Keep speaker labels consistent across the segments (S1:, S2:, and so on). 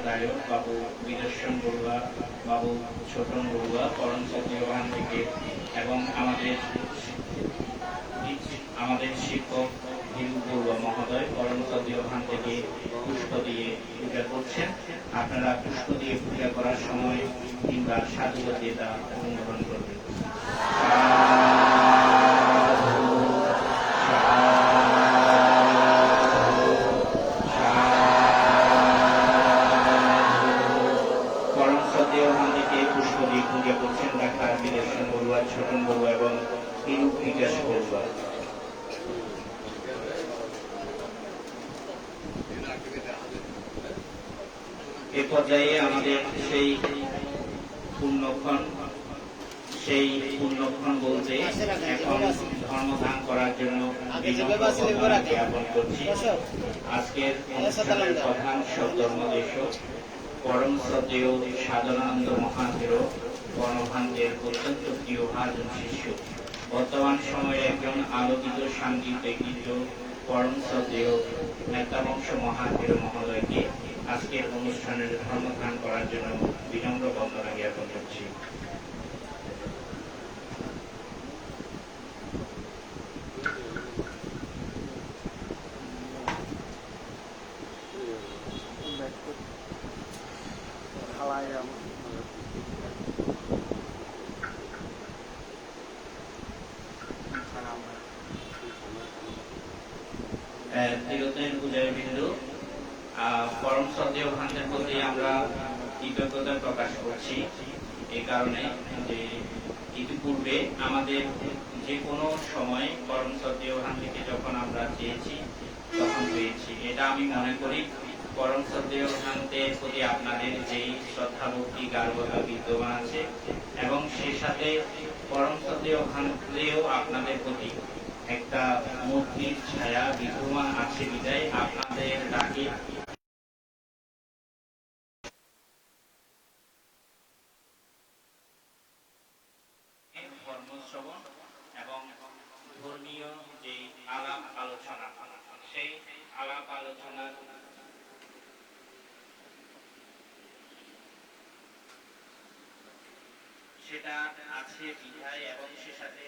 S1: দায়ক বাবু বিদর্শন বড়ুয়া, বাবু ছোটন বড়ুয়া পরম শ্রদ্ধেয় ওখান থেকে, এবং আমাদের শিক্ষক হিরু বড়ুয়া মহোদয় পরম শ্রদ্ধেয় ওখান থেকে পুষ্প দিয়ে পূজা করছেন। আপনারা পুষ্প দিয়ে পূজা করার সময় কিংবা সাধুবাদ দিয়ে তা অনুমোদন করবেন। পরম শ্রদ্ধেয় ওখান থেকে পুষ্প দিয়ে পূজা করছেন ডাক্তার বিদর্শন বড়ুয়া, ছোটন বড়ুয়া এবং হিরু বিকাশ বড়ুয়া। এ পর্যায়ে আমাদের সেই পুণ্যক্ষণ বলতে এখন ধর্মদান করার জন্য জ্ঞাপন করছি। আজকের অনুষ্ঠানের প্রধান সদ্ধর্মদেশক পরম শ্রদ্ধেয় সাধনানন্দ মহাথেরো গণভান্তের অত্যন্ত প্রিয় ভাজন শিষ্য, বর্তমান সময়ে একজন আলোকিত সাংগীত ব্যক্তিত্ব পরম শ্রদ্ধেয় নেতাবংশ মহাথেরো মহোদয়কে আজকের অনুষ্ঠানের ধর্মদান করার জন্য বিনম্র বন্দনা জ্ঞাপন করছি। পরম শ্রদ্ধেয় ভান্তের প্রতি আমরা কৃতজ্ঞতা প্রকাশ করছি এই কারণে যে ইতিপূর্বে আমাদের যে কোনো সময় পরম শ্রদ্ধেয় ভান থেকে যখন আমরা চেয়েছি তখন পেয়েছি। এটা আমি মনে করি পরম শ্রদ্ধেয় ভান্তের প্রতি আপনাদের যেই শ্রদ্ধা ভক্তি গার্বতা বিদ্যমান আছে এবং সেই সাথে পরম শ্রদ্ধেয় ভান্তেও আপনাদের প্রতি একটা মূর্তির ছায়া বিদ্যমান আছে বিদায় আপনাদের ডাকে ধর্মশ্রবণ এবং ধর্মীয় যে আলাপ আলোচনা, সেই আলাপ আলোচনার সেটা আছে বিধায় এবং সে সাথে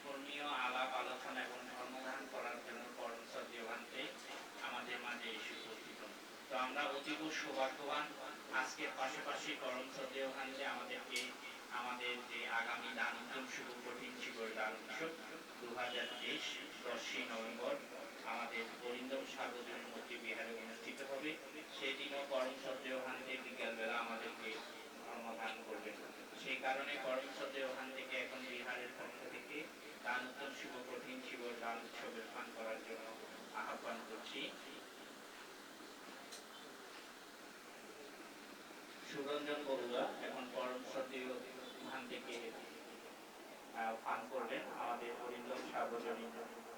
S1: ধর্মীয় আলাপ আলোচনা এবং ধর্মদান করার জন্য পরম শ্রদ্ধেয় ভান্তে আমাদের মাঝে এসে উপস্থিত। তো আমরা অতীব সৌভাগ্যবান আজকের পাশাপাশি পরম শ্রদ্ধেয় ভান্তে আমাদেরকে আমাদের যে আগামী দানোত্তম শুভ কঠিন শিবির দান উৎসব 2023 10ই নভেম্বর আমাদের বরিন্দম সার্বজনীন মূর্তি বিহারে অনুষ্ঠিত হবে। সেদিনও পরম শ্রদ্ধেয় ভান্তে বিকালবেলা আমাদেরকে ধর্মদান করবেন। সেই কারণে পরম শ্রদ্ধেয় ভান থেকে এখন বিহারের পক্ষ থেকে দানোত্তম শুভ কঠিন শিবির দান উৎসবের পান করার জন্য আহ্বান করছি। সুরঞ্জন বড়ুয়া এখন পরম শ্রদ্ধেয় ভান থেকে পান করবেন আমাদের বরিন্দম সার্বজনীন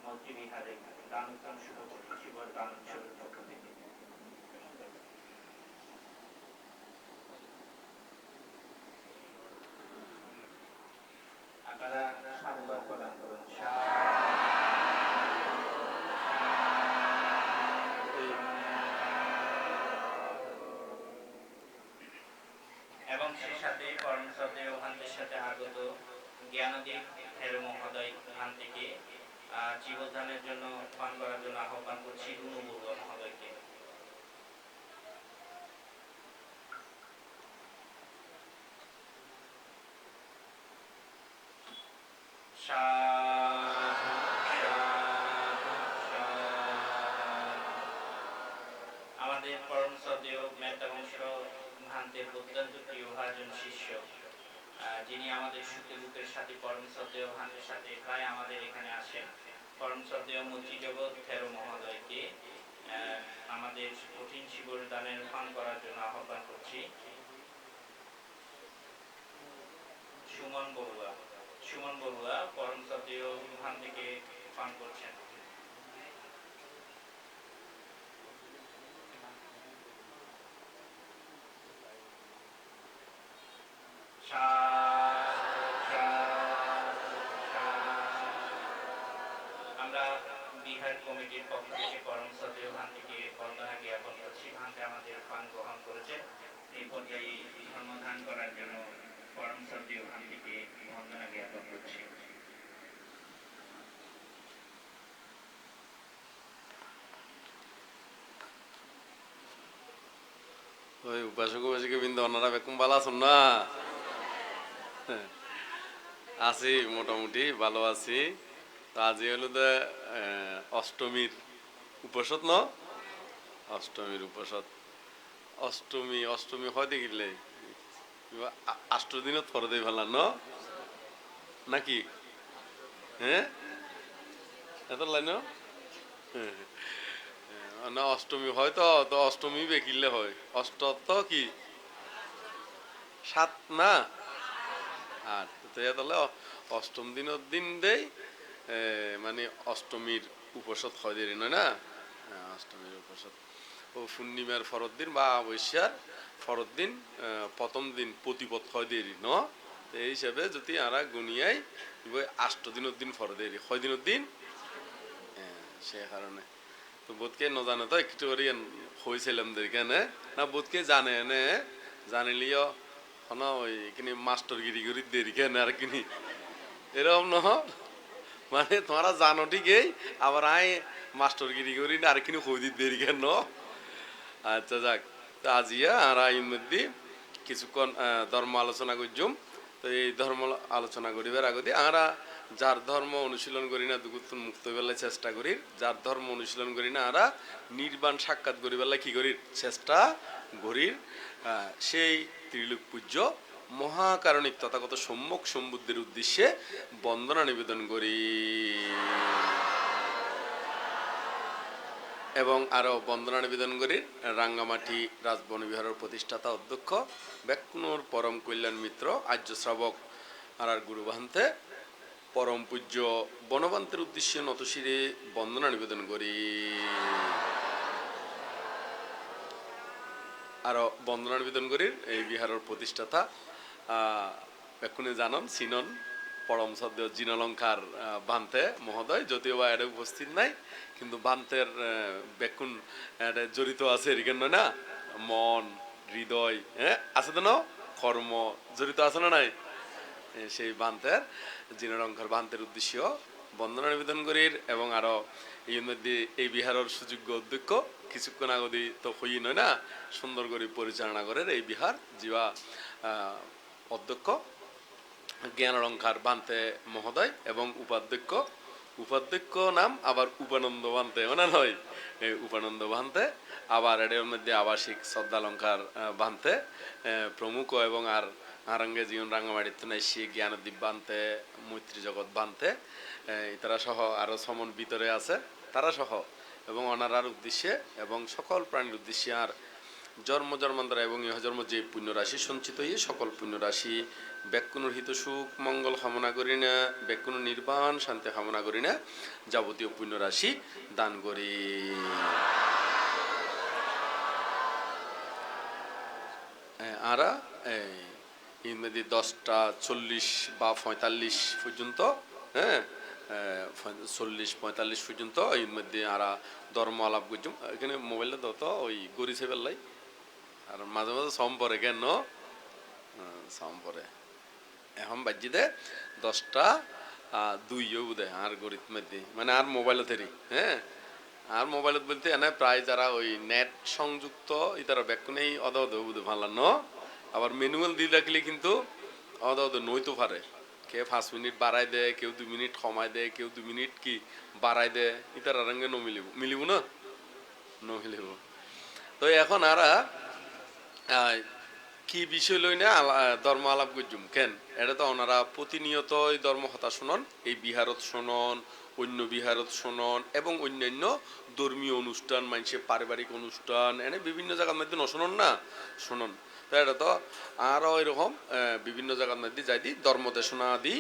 S1: মূর্তি বিহারে দানোত্তম শুভ কঠিন শিবির দান উৎসবের পক্ষ থেকে। আপনারা সাধুবাদ প্রদান করুন। এবং সেই সাথে পরম শ্রদ্ধেয় ভান্তের সাথে আগত জ্ঞানদীপ হেরো মহোদয় ভান থেকে জীবদানের জন্য পান করার জন্য আহ্বান করছি রুনু বড়ুয়া মহোদয়কে। আমাদের পরম শ্রদ্ধেয় মেতাবংশ ভান্তের অত্যন্ত প্রিয় ভাজন শিষ্য, যিনি আমাদের সুখে দুঃখের সাথে পরম শ্রদ্ধেয় ভান্তের সাথে প্রায় আমাদের এখানে আসেন, পরম শ্রদ্ধেয় মুচি জগৎ থেরো মহোদয়কে আমাদের কঠিন শিবির দানের পান করার জন্য আহ্বান করছি। সুমন বড়ুয়া পরম শ্রদ্ধেয় ভান থেকে পান করছেন। আমরা বিহার কমিটির পক্ষ থেকে পরম শ্রদ্ধেয় ভান থেকে বন্দনা জ্ঞাপন করছি। ভান্তে আমাদের পান গ্রহণ করেছেন। ধারণ করার জন্য পরম শ্রদ্ধেয় ভান্তিকে বন্দনা জ্ঞাপন করছি।
S2: ওই উপাসক উপাসিকা বিন্দু ওনারা বেকুম ভালো আছেন না? আছি, মোটামুটি ভালো আছি। তো আজি হলো যে অষ্টমীর উপাসত ন, অষ্টমীর উপাসত। অষ্টমী অষ্টমী হয় দেখিলে 8 দিনত পরে দেই ফেলান ন নাকি? হ্যাঁ, এত লাইন না অষ্টমী হয় তো, তো অষ্টমী বেকিলে হয়। অষ্ট তো কি 7 না 8, তো তাহলে অষ্টম দিনের দিন দেই মানে অষ্টমীর উপাসত হয় দেরি নয় না? অষ্টমীর উপাসত ও পূর্ণিমার ফরত দিন বা অবস্যার ফরত দিন প্রথম দিন প্রতিপদ হয় দেরি ন, এই হিসাবে যদি আরা গুনিয়াই 8 দিনের দিন ফর দেরি হয় দিনের দিন, সে কারণে তো বোধকে ন জানে তো একটু করে হয়েছিলাম এখানে না, বোধকে জানে এনে জানিলিও না ওই কিনি মাস্টার গিরি করি দেরি কেন আর কিনি এরকম নহ, মানে তোমরা জানো ঠিকই আবার আই মাস্টার গিরি করি আর কিনি হই দি দেরি কেন। আচ্ছা যাক, তো আজিয়া আর আইন মধ্যে কিছুক্ষণ ধর্ম আলোচনা করছুম। তো এই ধর্ম আলোচনা করিবার আগতে আমরা যার ধর্ম অনুশীলন করি না দুগুতন মুক্ত বেলায় চেষ্টা করি, যার ধর্ম অনুশীলন করি না আমরা নির্বাণ সাক্ষাৎ করি বেলায় কি করি চেষ্টা করি, সেই ত্রিলোক পূজ্য মহাকারণিক তথাগত সম্যক সম্বুদ্ধের উদ্দেশ্যে বন্দনা নিবেদন করি এবং আরও বন্দনা নিবেদন করি রাঙ্গামাটি রাজবন বিহারের প্রতিষ্ঠাতা অধ্যক্ষ বেকুনুর পরম কল্যাণ মিত্র আর্য শ্রাবক আর গুরু ভান্তে পরম পূজ্য বনবান্তের উদ্দেশ্যে নতশিরে বন্দনা নিবেদন করি। আরও বন্দনা নিবেদন করি এই বিহারের প্রতিষ্ঠাতা এক্ষুনি জানন চিনন পরম সদ্য জিনলঙ্কার বান্তে মহোদয়, যদিও বা এটা উপস্থিত নাই কিন্তু বান্তের বেকুন জড়িত আছে এখানে না, মন হৃদয় হ্যাঁ আছে তো না, কর্ম জড়িত আছে না নাই, সেই বান্তের জিনলঙ্কার বান্তের উদ্দেশ্য বন্দনা নিবেদন করি এবং আরও এই মধ্যে এই বিহারের সুযোগ্য অধ্যক্ষ কিছুক্ষণ আগদি তো হই নয় না, সুন্দর করে পরিচালনা করেন এই বিহার জিবা অধ্যক্ষ জ্ঞানলঙ্কার বান্তে মহোদয় এবং উপাধ্যক্ষ, উপাধ্যক্ষ নাম আবার উপানন্দ বান্তে ওনা নয়, উপানন্দ বান্তে আবার এর মধ্যে আবাসিক শ্রদ্ধালঙ্কার বান্তে প্রমুখ এবং আর আরঙ্গে জীবন রাঙ্গামাটির তুনাইশি জ্ঞানদীপ বান্তে মৈত্রী জগৎ বান্তে তারা সহ আরও সমন ভিতরে আছে তারা সহ এবং অনারার উদ্দেশ্যে এবং সকল প্রাণীর উদ্দেশ্যে আর জন্ম জন্মান্তর এবং ইহজন্ম যে পুণ্যরাশি সঞ্চিত হয়ে সকল পুণ্যরাশি ব্যাকুণর হিত সুখ মঙ্গল কামনা করি না, ব্যাকুণ নির্বাণ শান্তি কামনা করি না, যাবতীয় পুণ্যরাশি দান করি। আরা ইংরেজি 10:40 বা 45 পর্যন্ত, হ্যাঁ 40-45 পর্যন্ত এর মধ্যে আরা ধর্ম আলাপ করছুম। এখানে মোবাইলটা দত ওই গড়িছে বেলাই আর মাঝে মাঝে সম পরে কেন সম পরে এখন বাজি দে 10:02 বোধ আর গড়িত মধ্যে মানে আর মোবাইলত হেরি, হ্যাঁ আর মোবাইলত বলতে এনে প্রায় যারা ওই নেট সংযুক্ত ইতারা ব্যাকুনেই অদ বুধে ভালো ন, আবার ম্যানুয়াল দিয়ে রাখলে কিন্তু অদ নইতো পারে, কে 5 মিনিট বাড়াই দেয়, কেউ 2 মিনিট কমাই দেয়, কেউ 2 মিনিট কি বাড়াই দেয়, ইতার রঙে মিলিব না মিলিব। তো এখন আর কি বিষয় লই না ধর্ম আলাপ করছুম কেন, এটা তো ওনারা প্রতিনিয়ত ধর্ম হতা শুনন, এই বিহারত শুনন, অন্য বিহারত শুনন এবং অন্যান্য ধর্মীয় অনুষ্ঠান মানুষের পারিবারিক অনুষ্ঠান এনে বিভিন্ন জায়গার মধ্যে নশুনন না শুনন, তো এটা তো আরও এরকম বিভিন্ন জায়গার মধ্যে যাই দি ধর্ম দেশনা দি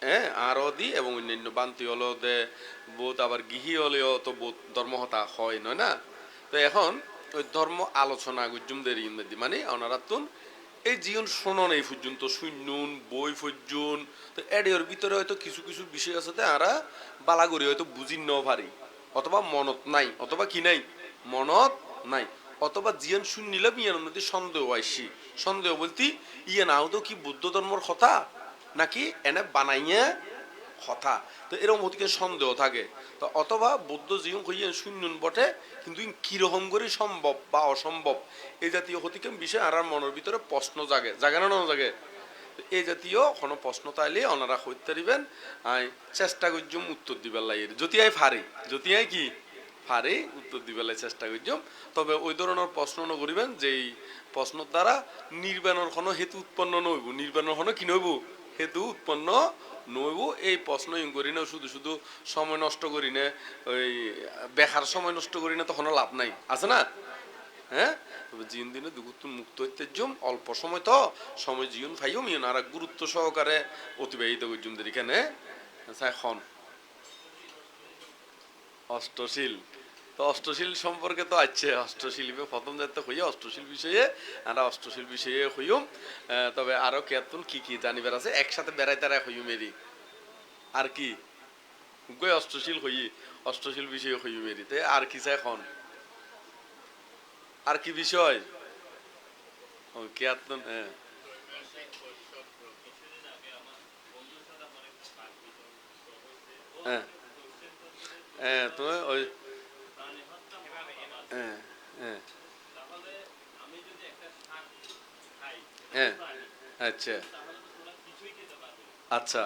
S2: হ্যাঁ আরও দি এবং অন্যান্য বান্তি হলেও দে বোধ আবার গৃহী হলেও তো বোধ ধর্মহতা হয় নয় না। তো এখন ওই ধর্ম আলোচনা গুজুমদের ইন্দি মানে ওনারা তুন এই জীবন শোনন এই পর্যন্ত শূন্যন বই পর্যন্ত, তো এর ভিতরে হয়তো কিছু কিছু বিষয় আছে আরা বালাগরি হয়তো বুঝি ন পারি অথবা মনত নাই অথবা কি নাই মনত নাই, অথবা জিয়ান শুনিলাম ইয়ার মধ্যে সন্দেহ আইসি সন্দেহ বলতে ইয়ে নাও তো কি বুদ্ধ ধর্মর কথা নাকি এনে বানাইয়া কথা তো এরকম অতিকে সন্দেহ থাকে তো অথবা বুদ্ধ জিয়ং হইয়া শূন্যন বটে কিন্তু কিরকম করে সম্ভব বা অসম্ভব এই জাতীয় হতিকে বিষয় আর মনের ভিতরে প্রশ্ন জাগে জাগে না জাগে এই জাতীয় কোনো প্রশ্ন তাইলে ওনারা হইতে দিবেন আই চেষ্টা করছুম উত্তর দিবার লাগে যদি আই ফারি যদি আই কি ফারি উত্তর দিবার চেষ্টা করছুম তবে ওই ধরনের প্রশ্ন নকরিবেন যেই প্রশ্নের দ্বারা নির্বাণের কোনো হেতু উৎপন্ন নইব নির্বাণের কোনো কি নইব হেতু উৎপন্ন নইব এই প্রশ্ন করি না শুধু শুধু সময় নষ্ট করি না ওই বেকার সময় নষ্ট করি না তখন লাভ নাই আছে না হ্যাঁ তবে জিন দিনে দুগুত্তুন মুক্ত হইতে জম অল্প সময় তো সময় জীবন ফাইম ইউন আর গুরুত্ব সহকারে অতিবাহিত করছুম এখানে এখন অষ্টশীল তো অষ্টশীল সম্পর্কে তো আছে অষ্টশীল প্রথম যাতে হইয়া অষ্টশীল বিষয়ে আমরা অষ্টশীল বিষয়ে হইম তবে আরো কেতন কি কি জানিবার আছে একসাথে বেড়াই তারা হইম এরি আর কি অষ্টশীল হই অষ্টশীল বিষয়ে হইম এরি তে আর কি চাই এখন আর কি বিষয় ও কেতন হ্যাঁ হ্যাঁ হ্যাঁ তুমি ওই হ্যাঁ হ্যাঁ হ্যাঁ আচ্ছা আচ্ছা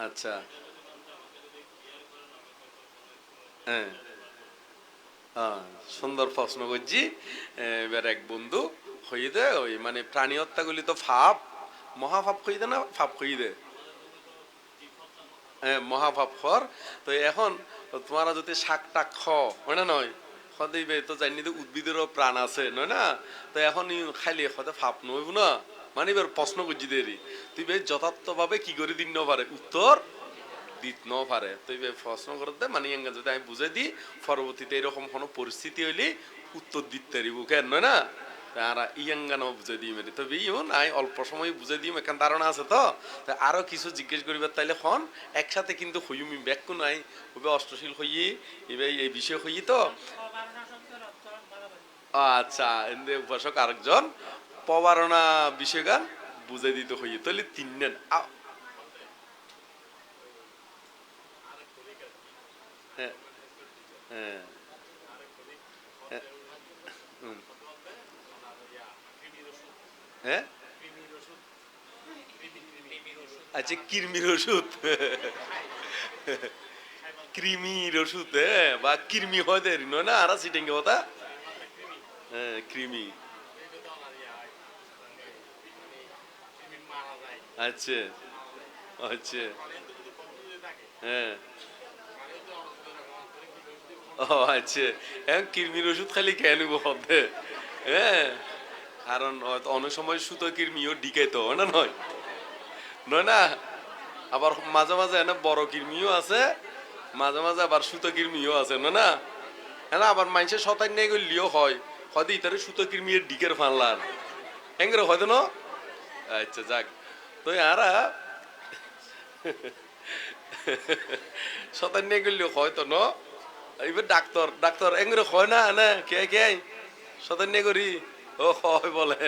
S2: আচ্ছা হ্যাঁ সুন্দর প্রশ্ন করছি এবার এক বন্ধু হয়ে দে ওই মানে প্রাণী হত্যাগুলি তো ফাপ মহাপাপ হয়ে দে না ফাপ হয়ে দে হ্যাঁ মহাপাপ খর তো এখন তোমারা যদি শাক টাক হয় না নয় সদাইবে তো জানি তো উদ্ভিদেরও প্রাণ আছে নয় না তো এখন খাইলে সদা ফাপ নইব না মানে এবার প্রশ্ন করছি দেরি তুই বেশ যথার্থভাবে কি করে দিন পারে উত্তর দিত ন পারে তুই প্রশ্ন করতে মানে যদি আমি বুঝে দিই পরবর্তীতে এরকম কোনো পরিস্থিতি হইলে উত্তর দিতে পারিব কেন নয় না আর ইয়াঙ্গানো বুঝে দিই মেরে তবে ইউন আই অল্প সময় বুঝে দিই এখান ধারণা আছে তো আরো কিছু জিজ্ঞেস করিবার তাইলে খন একসাথে কিন্তু হইমি ব্যাখ্য নাই ওবে অষ্টশীল হইয়ে এবার এই বিষয় হইয়ে তো আচ্ছা এনে উপাসক আরেকজন প্রবারণা বিষয়গান বুঝে দিতে হইয়ে তাহলে তিনজন হ্যাঁ হ্যাঁ হ্যাঁ আচ্ছা কৃমির ওষুধ কৃমির ওষুধ হ্যাঁ বা কৃমি হয় দেরি নয় না আর সিটিং কথা হ্যাঁ কৃমি আচ্ছা আচ্ছা হ্যাঁ ও আচ্ছা এখন কৃমির ওষুধ খালি কেন হবে হ্যাঁ কারণ অনেক সময় সুতো কৃমিও ডিকে তো না নয় নয় না আবার মাঝে মাঝে এনে বড় কৃমিও আছে মাঝে মাঝে আবার সুতো কৃমিও আছে না হ্যাঁ আবার মানুষের শতান নিয়ে গেলেও হয় হয়তো ইতারে সুতো কৃমির ডিকের ফানলার এঙ্গরে হয়তো না আচ্ছা যাক তো আরা শতান নিয়ে গেলেও হয়তো না এবার ডাক্তার ডাক্তার এঙ্গরে হয় না না কে কে শতান নিয়ে করি ও হয় বলে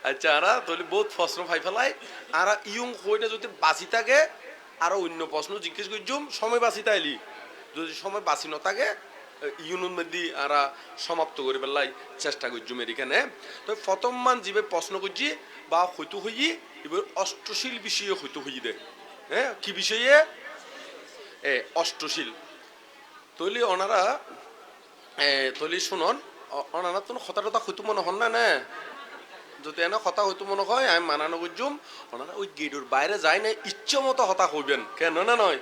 S2: আচ্ছা আরা তাহলে বহুত প্রশ্ন ফাই ফেলাই আর ইয়ং হইটা যদি বাঁচি থাকে আরো অন্য প্রশ্ন জিজ্ঞেস করছুম সময় বাঁচি তাইলি যদি সময় বাঁচি না থাকে ইউনুর মধ্যে আরা সমাপ্ত করে ফেলাই চেষ্টা করছুম এখানে তো প্রথম মান জীবে প্রশ্ন করছি বা হইতো হই এবার অষ্টশীল বিষয়ে হইতো হই দে হ্যাঁ কি বিষয়ে অষ্টশীল তৈলি ওনারা তৈলি শুনন ওনারা তো কথাটা হইতো মনে হন না যদি এনে কথা হইতো মনে হয় আমি মানানো করছুম ওনারা ওই গেটের বাইরে যায় না ইচ্ছে মতো হতা হইবেন কেন না নয়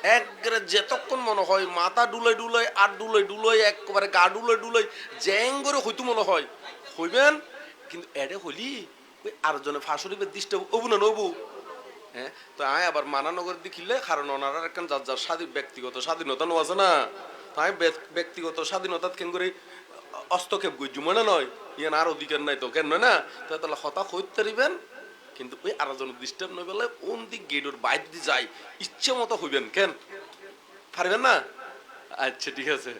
S2: একবারে যেতক্ষণ মনে হয় মাথা ডুলাই ডুলাই আর ডুলাই ডুলাই একবারে গা ডুলাই ডুলাই জ্যাং করে হইতো মনে হয় হইবেন কিন্তু এডে হলি ওই আরেকজনে ফাঁসরিবের দৃষ্টি অবু না নবু হ্যাঁ তো আমি আবার মানানো করে দেখিলে কারণ ওনারা একখান যার যার ব্যক্তিগত স্বাধীনতা নো আছে না তাই ব্যক্তিগত স্বাধীনতা কেন করে হস্তক্ষেপ করছি মনে নয় ইয়ান আর অধিকার নাই তো কেন না তাহলে হতা হইতে পারিবেন কিন্তু ওই আরেকজনের ডিস্টার্ব নয় বলে কোন দিক গেটের বাইরে দিয়ে যায় ইচ্ছে মতো হইবেন কেন পারবেন না আচ্ছা ঠিক আছে।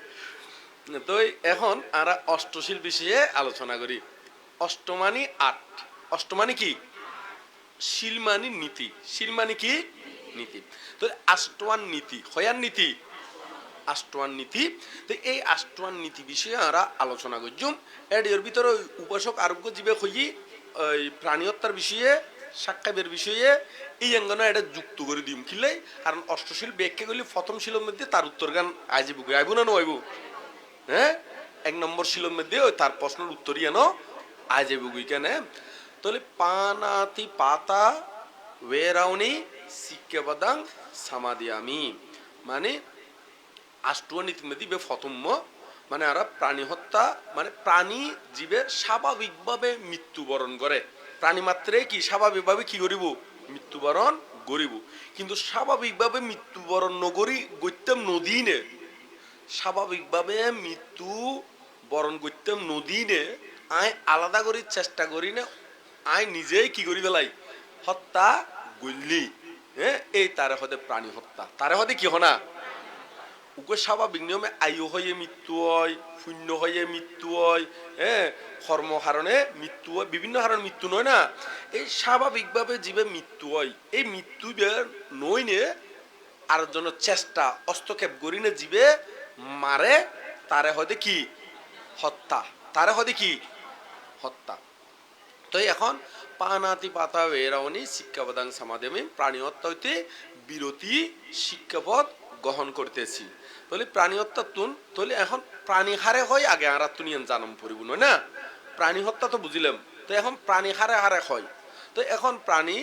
S2: তো এখন আমরা অষ্টশীল বিষয়ে আলোচনা করি। অষ্টমানি আট। অষ্টমানি কি? শিলমানি নীতি। শিলমানি কি? নীতি। তো আষ্টওয়ান নীতি, হয়ার নীতি, আষ্টওয়ান নীতি। তো এই আষ্টওয়ান নীতি বিষয়ে আমরা আলোচনা করছুম। এর ভিতরে উপাসক আরোগ্য জীবে হই ওই প্রাণী হত্যার বিষয়ে, সাক্ষাবের বিষয়ে এই অঙ্গনে এটা যুক্ত করে দিম কিলে, কারণ অষ্টশীল ব্যাখ্যা করলে প্রথম শিলের মধ্যে তার উত্তর গান আইব আইব না নইব। হ্যাঁ, এক নম্বর শিলের মধ্যে ওই তার প্রশ্নের উত্তরই এনো আজ যাইব কেন। তাহলে পানাতি পাতা ওয়েরাউনি শিক্ষাবাদাং সামাদি আমি, মানে আষ্টুয়া নীতিমেদি বে ফতম্য, মানে আর প্রাণী হত্যা মানে প্রাণী জীবে স্বাভাবিকভাবে মৃত্যুবরণ করে। প্রাণী মাত্রে কি স্বাভাবিকভাবে কি করিব? মৃত্যুবরণ করিব। কিন্তু স্বাভাবিকভাবে মৃত্যুবরণ নগরী গত্যম নদী নে, স্বাভাবিকভাবে মৃত্যু বরণ করতাম নদী নে, আয় আলাদা করি চেষ্টা করি না, আয় নিজেই কি করি বেলাই হত্যা গল্লি। হ্যাঁ, এই তারে হতে প্রাণী হত্যা, তারে হতে কি হনা উকে স্বাভাবিক নিয়মে আয়ু হয়ে মৃত্যু হয়, শূন্য হয়ে মৃত্যু হয়, হ্যাঁ, কর্ম হারণে মৃত্যু হয়, বিভিন্ন হারণে মৃত্যু নয় না, এই স্বাভাবিকভাবে জীবে মৃত্যু হয়। এই মৃত্যু নইনে আর জন্য চেষ্টা হস্তক্ষেপ করি না জীবে মারে, তারে হয়তো কি হত্যা, তারে হয়তো কি হত্যা। তো এখন পানাতি পাতা বেরাওনি শিক্ষাপদাং সমাধি, প্রাণী হত্যা হইতে বিরতি শিক্ষাপদ গ্রহণ করতেছি। তাহলে প্রাণী হত্যা তুন, তাহলে এখন প্রাণী হারে হয় আগে আর তুন জানম পড়িব নয় না, প্রাণী হত্যা তো বুঝিলাম। তো এখন প্রাণী হারে হারে হয়। তো এখন প্রাণী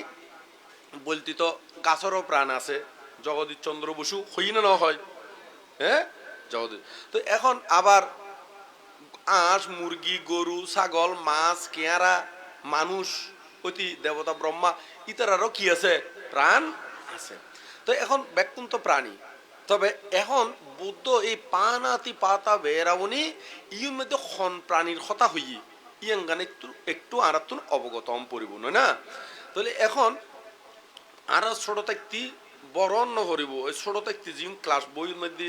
S2: বলতে তো গাছেরও প্রাণ আছে, জগদীশ চন্দ্র বসু হই না না হয়, হ্যাঁ জগদীশ। তো এখন আবার আঁশ, মুরগি, গরু, ছাগল, মাছ, কেয়ারা, মানুষ, অতি দেবতা ব্রহ্মা ইতারারও কি আছে? প্রাণ আছে। তো এখন ব্যক্তিগত প্রাণী, তবে এখন বুদ্ধ এই পানাতি পাতা বেরাবনি ইউর মধ্যে খন প্রাণীর কথা হই ইয়ান গান একটু একটু আরাতুন অবগতম পরিব না। তাহলে এখন আর ছোট থাকতি বড় অন্য করিব, ওই ছোট থাকতি জিম ক্লাস বইয়ের মধ্যে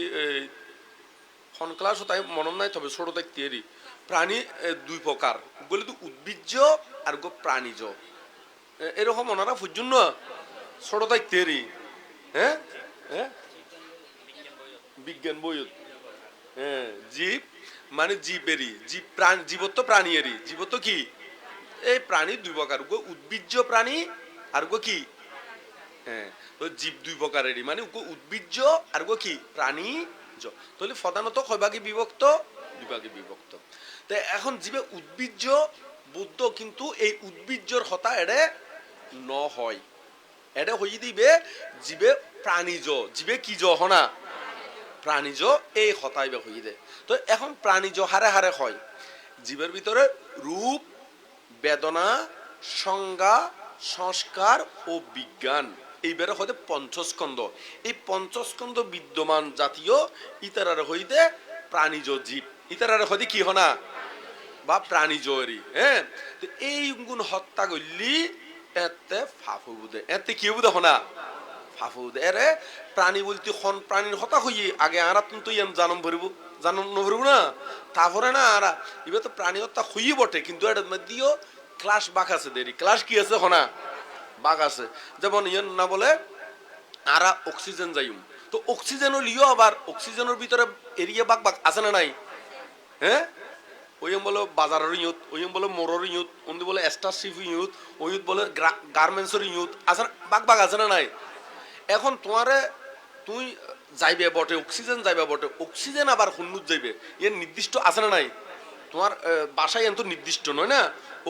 S2: খন ক্লাস তাই মনে নাই, তবে ছোট থাকতি এরই প্রাণী দুই প্রকার বলে তো উদ্ভিজ্জ আর গো প্রাণীজ, এরকম ওনারা ফুজুন না ছোট থাকতে এরই। হ্যাঁ হ্যাঁ, বিজ্ঞান বই, হ্যাঁ জীব মানে জীবেরই, জীব প্রাণ, জীবত্ব প্রাণী এরই, জীবত্ব কি এই প্রাণী দুই প্রকার গো উদ্ভিজ্জ প্রাণী আর গো কি, হ্যাঁ তো জীব দুই প্রকারেরই, মানে উদ্ভিজ্জ আর গো কি প্রাণীজ। তাহলে প্রধানত কয়ভাগে বিভক্ত? দুভাগে বিভক্ত। তো এখন জীবে উদ্ভিজ্জ বুদ্ধ কিন্তু এই উদ্ভিজ্জর হতা এড়ে ন হয়, এটা হয়ে দিবে জীবে প্রাণীজ, জীবে কি জ হনা প্রাণীজ, এই হতাইবে হয়ে দে। তো এখন প্রাণীজ হারে হারে হয় জীবের ভিতরে রূপ, বেদনা, সংজ্ঞা, সংস্কার ও বিজ্ঞান, এইবারে হইতে পঞ্চস্কন্ধ, এই পঞ্চস্কন্ধ বিদ্যমান জাতীয় ইতারার হইতে প্রাণীজ জীব, ইতারার হইতে কি হনা বা প্রাণীজরি। হ্যাঁ, তো এই গুণ হত্যা করলি এতে ফাফু বুধে, এতে কি বুধে হনা ফাফু বুধে। এরে প্রাণী বলতে খন প্রাণীর হতা হইয়ে আগে আরা তুমি তো জানম ভরিব, জানম নভরিব না, তারপরে না আরা এবার তো প্রাণী হত্যা হইয়ে বটে, কিন্তু এটার মধ্যেও ক্লাস বাক আছে, দেরি ক্লাস কি আছে হনা বাক আছে। যেমন ইয়ে না বলে আরা অক্সিজেন যাইম, তো অক্সিজেনও লিও আবার অক্সিজেনের ভিতরে এরিয়া বাক বাক আছে না নাই? হ্যাঁ, ওই বলো বাজারের ইউথ, ওই বলো মোড়ের ইউথ, ওই বলে স্টারশিপ ইউথ, ওই বলে গার্মেন্টসের ইউথ, আছে বাক বাক আছে না নাই? এখন তোমারে তুই যাইবে বটে অক্সিজেন যাইবে বটে, অক্সিজেন আবার হুন্নুত যাইবে, এর নির্দিষ্ট আছে না নাই? তোমার বাসায় এত নির্দিষ্ট নয় না,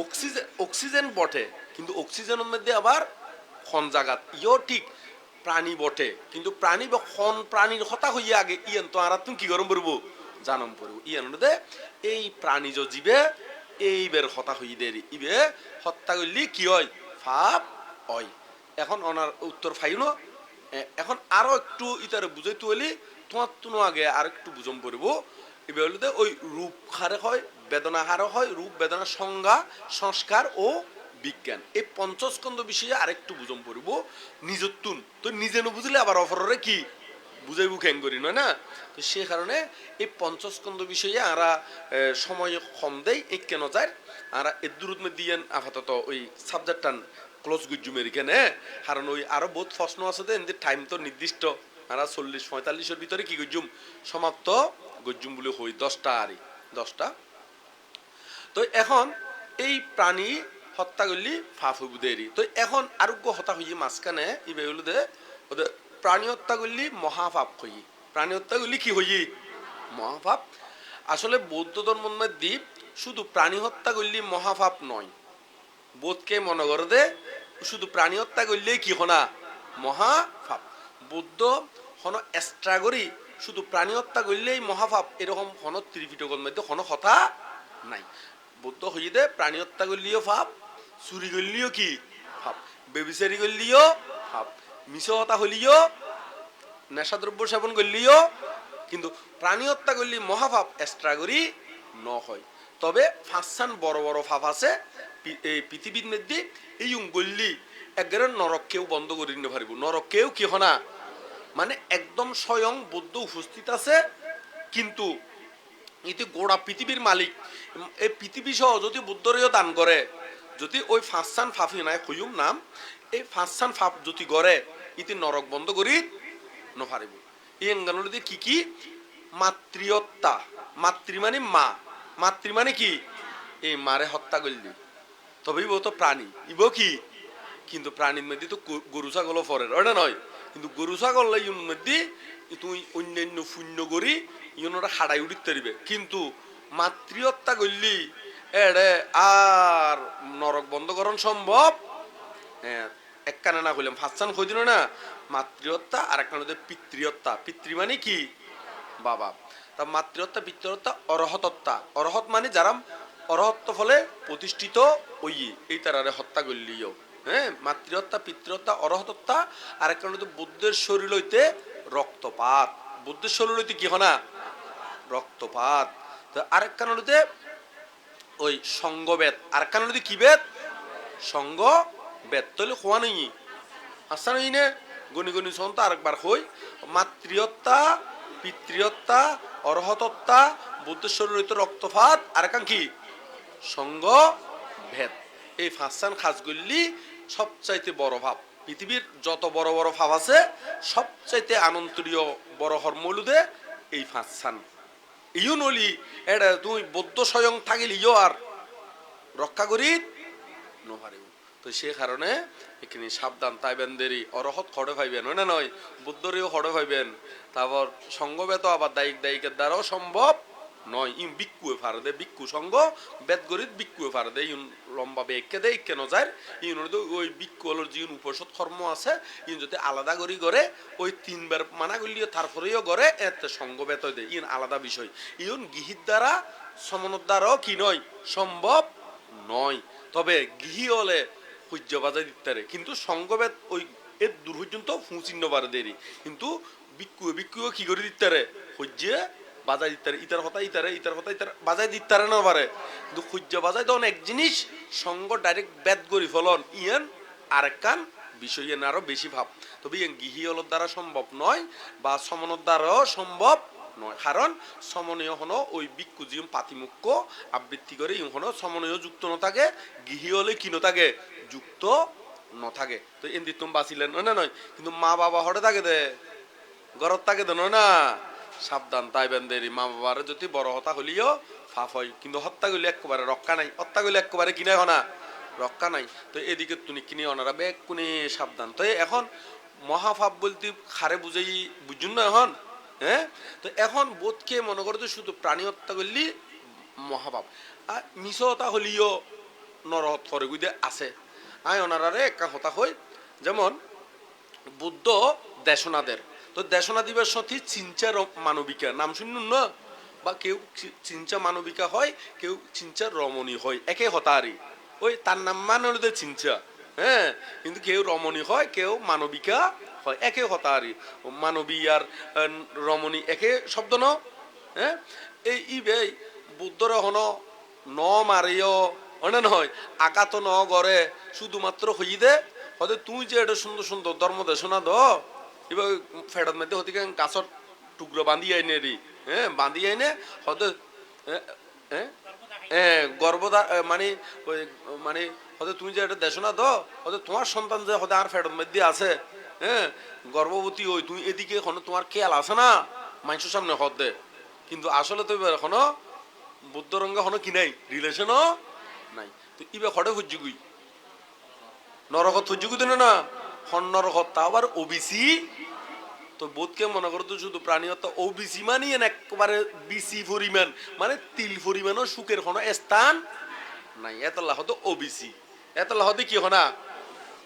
S2: অক্সিজেন অক্সিজেন বটে, কিন্তু অক্সিজেনের মধ্যে আবার খন জাগাত ইও ঠিক প্রাণী বটে, কিন্তু প্রাণী বা খন প্রাণীর হতা হইয়া আগে ইয়ান তো আর তুমি কি গরম পড়ব জানম পড়ব ইয়ান দে এই প্রাণীজ জীবে এইবার হতা হই দে ইবে হত্যা করলে কি হয় ফাপ হয়। এখন ওনার উত্তর ফাইনো, এখন আরো একটু ইতারে বুঝাইতে হইলে তোমার তুনো আগে আর একটু বুঝম পড়ব। এবার হলো ওই রূপ হারে হয়, বেদনা হারে হয়, রূপ বেদনা সংজ্ঞা সংস্কার ও বিজ্ঞান, এই পঞ্চস্কন্ধ বিষয়ে আরেকটু বুঝম পড়ব নিজতুন। তো নিজে ন বুঝলে আবার অপরের কি বুঝাইবু খেং করি নয় না। তো সে কারণে এই পঞ্চস্কন্ধ বিষয়ে আরা সময় কম দেই এই কেন যায় আর এর দূরত মে দিয়েন আপাতত ওই সাবজেক্টটান ক্লোজ গুজুমের এখানে। কারণ ওই আরো বহুত প্রশ্ন আছে তো এদের টাইম তো নির্দিষ্ট আর 40-45-এর ভিতরে কি গজ্জুম সমাপ্ত গজ্জুম বলে হই 10টা আরই 10টা। তো এখন এই প্রাণী হত্যা করলি ফাফ হইব দেরি। তো এখন আরোগ্য হত্যা হইয়ে মাঝখানে ইবে হইল দে ওদের প্রাণী হত্যা করলি মহাপাপ হই। প্রাণী হত্যা করলি কি হই মহাপাপ। আসলে বৌদ্ধ ধর্মের মধ্যে শুধু প্রাণী হত্যা করলি মহাপাপ নয়, বোধকে মনে করে দে শুধু প্রাণী হত্যা করলেই কি হনা মহাপাপ। বৌদ্ধ হন এক্সট্রা করি শুধু প্রাণী হত্যা করলেই মহাপাপ এরকম হন ত্রিপিটকের মধ্যে কোনো কথা নাই। বৌদ্ধ হইয়ে দে প্রাণী হত্যা করলিও পাপ, চুরি করলিও কি পাপ, বেবিচারি করলিও পাপ, মিশহতা হলিও, নেশাদ্রব্য সেবন করলিও, কিন্তু প্রাণী হত্যা করলি মহাপাপ এক্সট্রা করি ন হয়। তবে ফাঁসান বড় বড় পাপ আছে এই পৃথিবীর মধ্যে এই গল্লি একবারে নরককেও বন্ধ করে নিতে পারিব। নরককেও কি হনা মানে একদম স্বয়ং বুদ্ধ উপস্থিত আছে, কিন্তু ইতি গোড়া পৃথিবীর মালিক এই পৃথিবী সহ যদি বুদ্ধরেও দান করে, যদি ওই ফাঁসান ফাফি নাই কইম নাম এই ফাঁসান ফাপ যদি করে ইতি নরক বন্ধ করি নপারিব। এই এঙ্গানোর কি কি মাতৃহত্যা, মাতৃ মানে মা, মাতৃ মানে কি এই মারে হত্যা করলি তবে ইব তো প্রাণী ইব কি, কিন্তু প্রাণীর মধ্যে তো গরু ছাগল ফরের ওটা নয়, কিন্তু গরু ছাগল ইউন মধ্যে তুই অন্যান্য শূন্য করি ইউনরা হাড়াই উঠিতে পারিবে, কিন্তু মাতৃহত্যা করলি এড়ে আর নরক বন্ধ করণ সম্ভব। হ্যাঁ এক কানে না কইলাম ফাঁসান কই দিল না মাতৃহত্যা আর এক কানে পিতৃহত্যা। পিতৃ মানে কি বাবা, তা মাতৃহত্যা পিতৃহত্যা অরহতত্তা। অরহত মানে যারা অরহত্ব ফলে প্রতিষ্ঠিত ওই এই তারারে হত্যা করলিও। হ্যাঁ মাতৃহত্যা পিতৃহত্যা অরহতত্তা। আর এক কারণে বুদ্ধের শরীর হইতে রক্তপাত, বুদ্ধের শরীর হইতে কি হনা রক্তপাত। তো আরেক কারণে ওই সঙ্গবেদ, আর কারণে কি বেদ সঙ্গ বেদ তলে খোয়া নেই আসা নেই নে গনি গনি সন্ত আরেকবার হই মাতৃহত্যা পিতৃহত্যা অরহতত্তা বুদ্ধের শরীর হইতে রক্তপাত আর কান কি সঙ্গ ভেদ। এই ফাঁসান খাসগুলি সবচাইতে বড় ভাব। পৃথিবীর যত বড় বড় ভাব আছে সবচাইতে আনন্দীয় বড় হরমলুদে এই ফাঁসান ইউ নলি এটা তুই বৌদ্ধ স্বয়ং থাকিল ইও আর রক্ষা করি নপারিব। তো সে কারণে এখানে সাবধান তাইবেন দেরি অরহত খড়ে পাইবেন হয় না নয়, বুদ্ধরেও খড়ে পাইবেন। তারপর সঙ্গবেত আবার দায়িক দায়িকের দ্বারাও সম্ভব নয়। ইন বিক্ষুয়ে ফার দে ভিক্ষু সঙ্গ বেদ গরিত বিক্ষুয়ে ফার দে ইউন লম্বা বেগকে দেয় কেন যায় ইউন ওই ভিক্ষু হলোর যে উপসদ কর্ম আছে ইন যদি আলাদা করি করে ওই 3বার মানা করলিও তারপরেও করে এতে সঙ্গ বেত দেয় ইন আলাদা বিষয়। ইউন গৃহীর দ্বারা সমনের দ্বারাও কি নয় সম্ভব নয়। তবে গৃহী হলে সূর্য বাজাই দিতে পারে, কিন্তু সঙ্গবেদ ওই এর দূর পর্যন্ত ফুঁচিন্ন পারে দেরি, কিন্তু বিক্ষুয়ে বিক্ষুয়ে কি করে দিতে পারে সূর্যে বাজাই দিতে পারে ইতার হতা ইতারে ইতার হতা ইতার বাজাই দিতে পারে না পারে, কিন্তু সূর্য বাজাই তখন এক জিনিস সঙ্গ ডাইরেক্ট বেদ করি ফলন ইয়ান আরেক কান বিষয় এন আরো বেশি ভাব। তবে ইয়ান গৃহী হলোর দ্বারা সম্ভব নয় বা সমনের দ্বারাও সম্ভব নয়, কারণ সমনীয় হলো ওই বিক্ষু জিম পাতিমুখ্য আবৃত্তি করে ইউ হলো সমনীয় যুক্ত ন থাকে, গৃহী হলে কি ন থাকে যুক্ত ন থাকে। তো এমনি তুমি বাঁচিলেন না নয়, কিন্তু মা বাবা হঠাৎ থাকে দে গরত থাকে দেন না সাবধান তাইবেন দেরি মা বাবার যদি বড় হতা হলিও ফাফ হয়, কিন্তু হত্যা করলে একেবারে রক্ষা নাই, হত্যা করলে একেবারে কিনে হনা রক্ষা নাই। তো এদিকে তুমি কিনে অনারা বেগ কোনে সাবধান। তো এখন মহাপাপ বলতে খারে বুঝাই বুঝুন না এখন। হ্যাঁ তো এখন বোধকে মনে করতে শুধু প্রাণী হত্যা করলি মহাপাপ, আর মিশহতা হলিও নরহত করে গুদে আছে। আয় ওনারারে একা হতা হই যেমন বুদ্ধ দেশনাদের, তো দেশনা দিবের সাথে চিঞ্চা মানবিকা নাম শুনুন না, বা কেউ চিঞ্চা মানবিকা হয় কেউ চিঞ্চা রমণী হয় একে হতারি ওই তার নাম মানে হলো চিঞ্চা। হ্যাঁ কিন্তু কেউ রমণী হয় কেউ মানবিকা হয় একে হতারি, মানবী আর রমণী একে শব্দ ন। হ্যাঁ এই ইবে বুদ্ধর হন ন মারিও অনেন হয় আকাত ন গড়ে শুধুমাত্র হই দে হয়তো তুই যে এটা সুন্দর সুন্দর ধর্ম দেশনা দ এবার ফেরত মধ্যে হতে গাছর টুকরো বান্ধি আইনে রি, হ্যাঁ বান্ধি আইনে হয়তো হ্যাঁ গর্ভদা মানে ওই মানে হয়তো তুমি যে এটা দেশো না তো হয়তো তোমার সন্তান যে হয়তো আর ফেরত মধ্যে আছে, হ্যাঁ গর্ভবতী ওই তুমি এদিকে এখনো তোমার খেয়াল আছে না মানুষের সামনে হতে, কিন্তু আসলে তো এবার এখনো বুদ্ধ রঙ্গে হনো কি নাই রিলেশনও নাই। তো ইবে হঠাৎ হজ্জুগুই নরকত হজ্জুগু দেন না হন নরকত তা আবার ওবিসি। তো বোধকে মনে করতো শুধু প্রাণী হত্যা ওবিসি মানিয়ে একবারে বিসি পরিমাণ মানে তিল পরিমাণও সুখের কোনো স্থান নাই, এতলা হতো ওবিসি, এতলা হতে কি হনা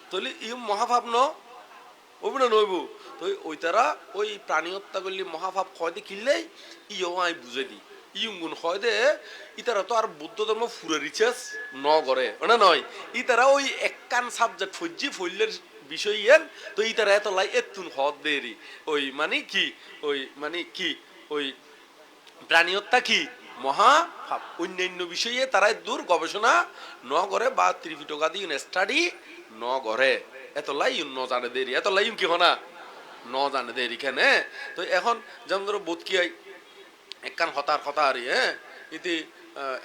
S2: তাহলে ই মহাভাব ন অভিনয় নইব। তো ওই তারা ওই প্রাণী হত্যা করলে মহাভাব খয়দে কিনলেই ইও আই বুঝে দি ইগুন হয়দে ইতারা তো আর বুদ্ধ ধর্ম ফুরে রিচার্জ ন করে না নয়, ইতারা ওই একখান সাবজেক্ট ফজ্জি ফইলের বিষয় এর তো ইতারা এত লাই এতুন হদ দেরি ওই মানে কি ওই মানে কি ওই প্রাণী হত্যা কি মহাপাপ অন্যান্য বিষয়ে তারা দূর গবেষণা ন করে বা ত্রিপিটকাদি স্টাডি ন করে এত লাই ন জানে দেরি এত লাই কি হনা ন জানে দেরি কেন। তো এখন যেমন ধরো বোধ কি একখান হতার কথা আর হ্যাঁ ইতি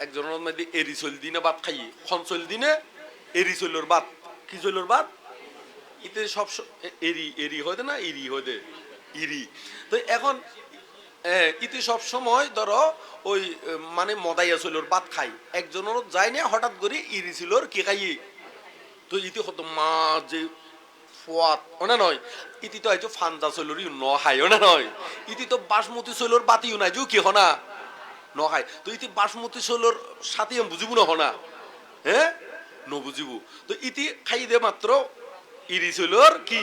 S2: একজনের মধ্যে এরি চল দিনে ভাত খাই খন চল দিনে এরি চলর ভাত কি চলর ভাত ইতে সব এরি এরি হয়তো না ইরি হয়তো ইরি। তো এখন ইতি সব সময় ধরো ওই মানে মদাইয়া চলর ভাত খাই একজনের যায় না হঠাৎ করে ইরি ছিলর কি খাই তো ইতি হতো মা যে ফোয়াত ওনা নয় ইতি তো আইছো ফান্দা চলরি ন হাই ওনা নয় ইতি তো বাসমতি চলর বাতিও নাই জু কি হনা ন খাই তো ইতি বাসমতি চলর সাথে বুঝিব না হনা হ্যাঁ ন বুঝিব। তো ইতি খাই দে মাত্র ইরি চলর কি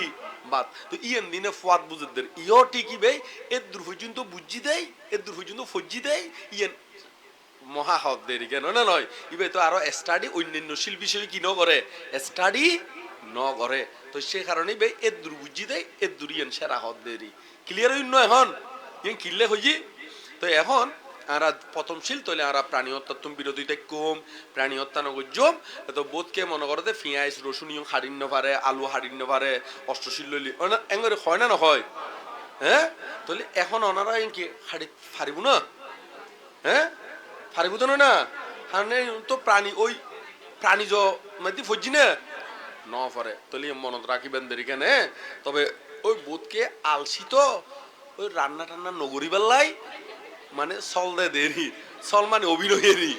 S2: বাত তো ইয়েন দিনে ফোয়াত বুঝদের ইও ঠিকই বে এর দূর পর্যন্ত বুঝি দেয় এর দূর পর্যন্ত ফজ্জি দেয় ইয়েন মহা হদ দেরি কেন না নয় ইবে তো আরো স্টাডি অন্যান্যশীল বিষয় কি ন করে স্টাডি ন করে। তো সে কারণে বে এর দূর বুঝি দেয় এর দূর ইয়েন সেরা হদ দেরি ক্লিয়ার হইন এখন ইয়েন কিনলে হইজি। তো এখন আর প্রথম শিল তলে আর প্রাণী হত্যা তুমি বিরোধিতা কম প্রাণী হত্যা নগর তো বোধকে মনে করতে পেঁয়াজ রসুন ইউ হারিন্ন পারে আলু হারিন্ন পারে অষ্টশীল লইলি এঙ্গরে হয় না নহয় হ্যাঁ তাহলে এখন ওনারা কি হাড়ি ফারিব না হ্যাঁ ফারিব তো না হারনে তো প্রাণী ওই প্রাণীজ মানে ফজি না ন পরে তাহলে মনত রাখিবেন দেরি কেন। তবে ওই বোধকে আলসি তো ওই রান্না টান্না নগরী বেল্লাই মানে চল দে দেরি চল মানে অভিনয়েরই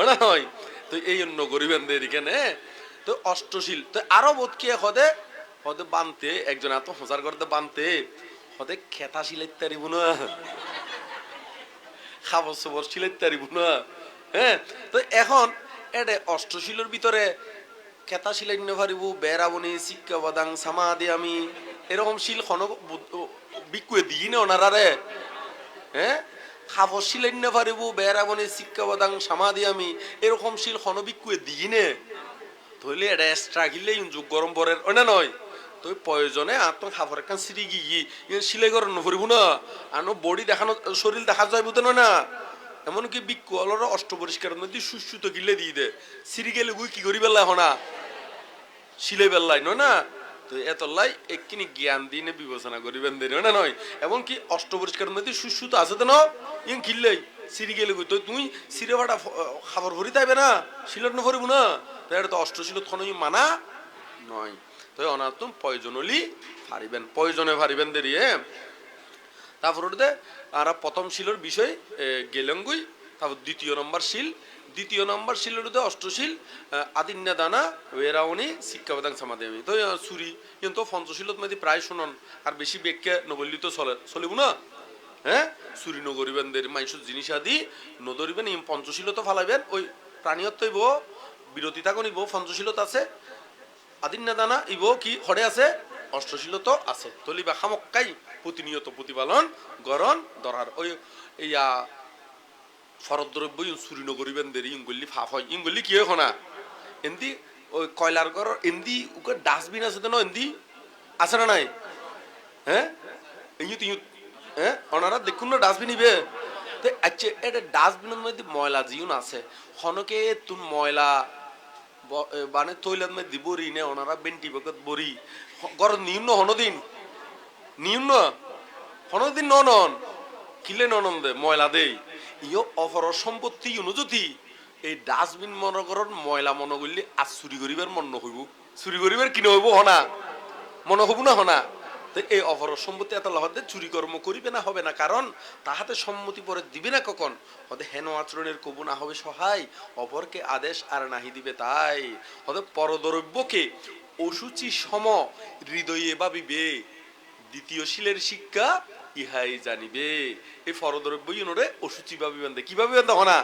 S2: না হয় তো এই অন্য গরিবেন দেরি কেন। তো অষ্টশীল তো আরো বোধ কে হদে হদে বানতে একজন এত হোজার করতে বানতে হদে খেতা সিলাইতে পারিব না খাবার সবর সিলাইতে পারিব না হ্যাঁ। তো এখন এটা অষ্টশীলের ভিতরে খেতা সিলাই নিতে পারিব বেড়াবনি শিক্ষা বাদাং সামাদি আমি এরকম শিল খন বিকুয়ে দিই না ওনারারে হ্যাঁ খাবার সিলাই নিতে পারিব বেড়াবনি শিক্ষা বাদাং সামাদি আমি এরকম শিল খন বিকুয়ে দিই নে ধরলে এটা এক্সট্রা গিলে যোগ গরম পরের ওনা নয় তো প্রয়োজনে আর তো খাবার একখান সিঁড়ি গিয়ে সিলাই করে নফরিব না আর বডি দেখানো শরীর দেখা যায় বুঝতে না এমনকি বিক্ষু অলর অষ্ট পরিষ্কার মধ্যে সুস্থ গিলে দিয়ে দে সিঁড়ি গেলে গুই কি করি বেলা হনা সিলাই বেল্লাই নয় না। তো এতলাই একখিনি জ্ঞান দিয়ে বিবেচনা করিবেন দেরি না নয় এমনকি অষ্ট পরিষ্কার মধ্যে সুস্থ আছে তো না ইন কিনলেই সিঁড়ি গেলে তো তুই সিঁড়ে ভাটা খাবার ভরি তাইবে না সিলেট নফরিব না তো এটা তো অষ্টশীল থনই মানা নয়। তো অনার তুমি প্রয়োজনলি ফারিবেন প্রয়োজনে ফারিবেন দেরি হ্যাঁ। তারপর ওটাতে আর প্রথম শিলের বিষয় গেলঙ্গুই তারপর দ্বিতীয় নম্বর শিলের অষ্টশীল আদিন্যা দানা ওয়েরাউনি শিক্ষাবাদাং সমাধি আমি তো চুরি কিন্তু পঞ্চশীলত মধ্যে প্রায় শুনন আর বেশি ব্যাখ্যা নবল্লি তো চলিব না হ্যাঁ চুরি নগরিবেন দের মানুষের জিনিস আদি নদরিবেন পঞ্চশীলত ফালাইবেন ওই প্রাণীয়ত্ব ইব বিরতি থাকো নিব পঞ্চশীলত আছে আদিন্যা দানা ইব কি হরে আছে অষ্টশীলত আছে তলিবা খামক্কাই প্রতিনিয়ত প্রতিপালন গরণ দরার ওই ইয়া ফরদ্রব্য চুরি নগরিবেন দেরি ইংগল্লি ফাফ হয় ইংগল্লি কি হয় না এন্দি ওই কয়লার ঘর এন্দি ওকে ডাস্টবিন আছে তো না এন্দি আছে না নাই হ্যাঁ ইউত হ্যাঁ ওনারা দেখুন না ডাস্টবিন ইবে তো আচ্ছা এটা ডাস্টবিনের মধ্যে ময়লা জিউন আছে হনকে তুন ময়লা মানে তৈলার মধ্যে বরি নে ওনারা বেন্টি বকত বরি গর নিম্ন হনদিন নিউন না কোনোদিন নন কিলে ননন দে ময়লা দেই ইও অপর সম্পত্তি অনুযুতি এই ডাস্টবিন মনে করার ময়লা মনে করলে আর চুরি করিবার মন নহইব চুরি করিবার কিনে হইব হনা মনে হব না হনা তো এই অপর সম্পত্তি এত লাভ চুরি কর্ম করিবে না হবে না কারণ তাহাতে সম্মতি পরে দিবে না কখন হতে হেন আচরণের কবু না হবে সহায় অপরকে আদেশ আর নাহি দিবে তাই হতে পরদ্রব্যকে অসুচি সম হৃদয়ে ভাবিবে দ্বিতীয় শিলের শিক্ষা ইহাই জানিবে এই পরদ্রব্য ইউনরে অসুচি ভাবিবেন কি ভাবিবেন তখন না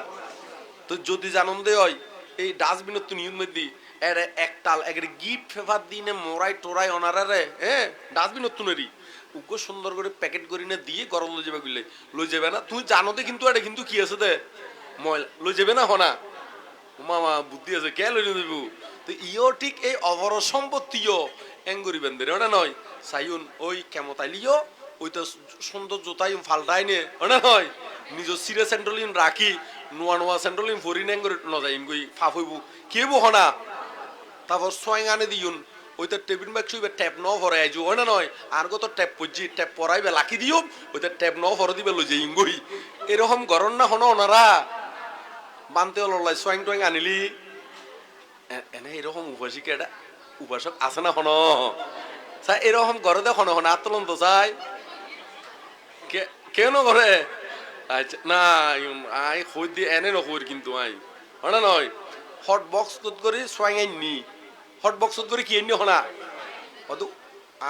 S2: তো যদি জানন দে হয় এই ডাস্টবিনের তো নিয়ম মধ্যে এর একটাল একের গিফট ফেভার দিনে মোরাই টোরাই অনারারে হ্যাঁ ডাস্টবিনের তুনেরই উগ্র সুন্দর করে প্যাকেট করে না দিয়ে গরম লই যাবে গুলে লই যাবে না তুই জানো দে কিন্তু এটা কিন্তু কি আছে দে ময়লা লই যাবে না হনা মামা বুদ্ধি আছে কে লই দিব তো ইও ঠিক এই অবর সম্পত্তিও এঙ্গরিবেন দে ওটা নয় সাইউন ওই কেমতাইলিও ওই তো সুন্দর জোতাই ফাল্টাই নে ওটা নয় নিজ সিরে স্যান্ডলিন রাখি নোয়া নোয়া স্যান্ডলিন ফরি নেঙ্গর নজাইম গই ফাফ হইব কেবো হনা তারপর সোয়াং আনে দিউন ওইটা টেবিল ব্যাগ শুইবে ট্যাপ ন ভরে আইজু হয় না নয় আর গত ট্যাপ পজি ট্যাপ পরাইবে লাকি দিও ওইটা ট্যাপ ন ভরে দিবে লই যাই ইঙ্গই এরকম গরম না হনো ওনারা বানতে ললাই সোয়াং টোয়াং আনিলি এনে এরকম উপাসিক এটা উপাসক আছে না হনো চাই এরকম ঘরে দে হনো হনো আত্মলন তো চাই কেন করে আচ্ছা না আই হই দিয়ে এনে নকর কিন্তু আই হয় না নয় হট বক্স করে সোয়াং আইনি হট বক্স করে কি এনে হনা অত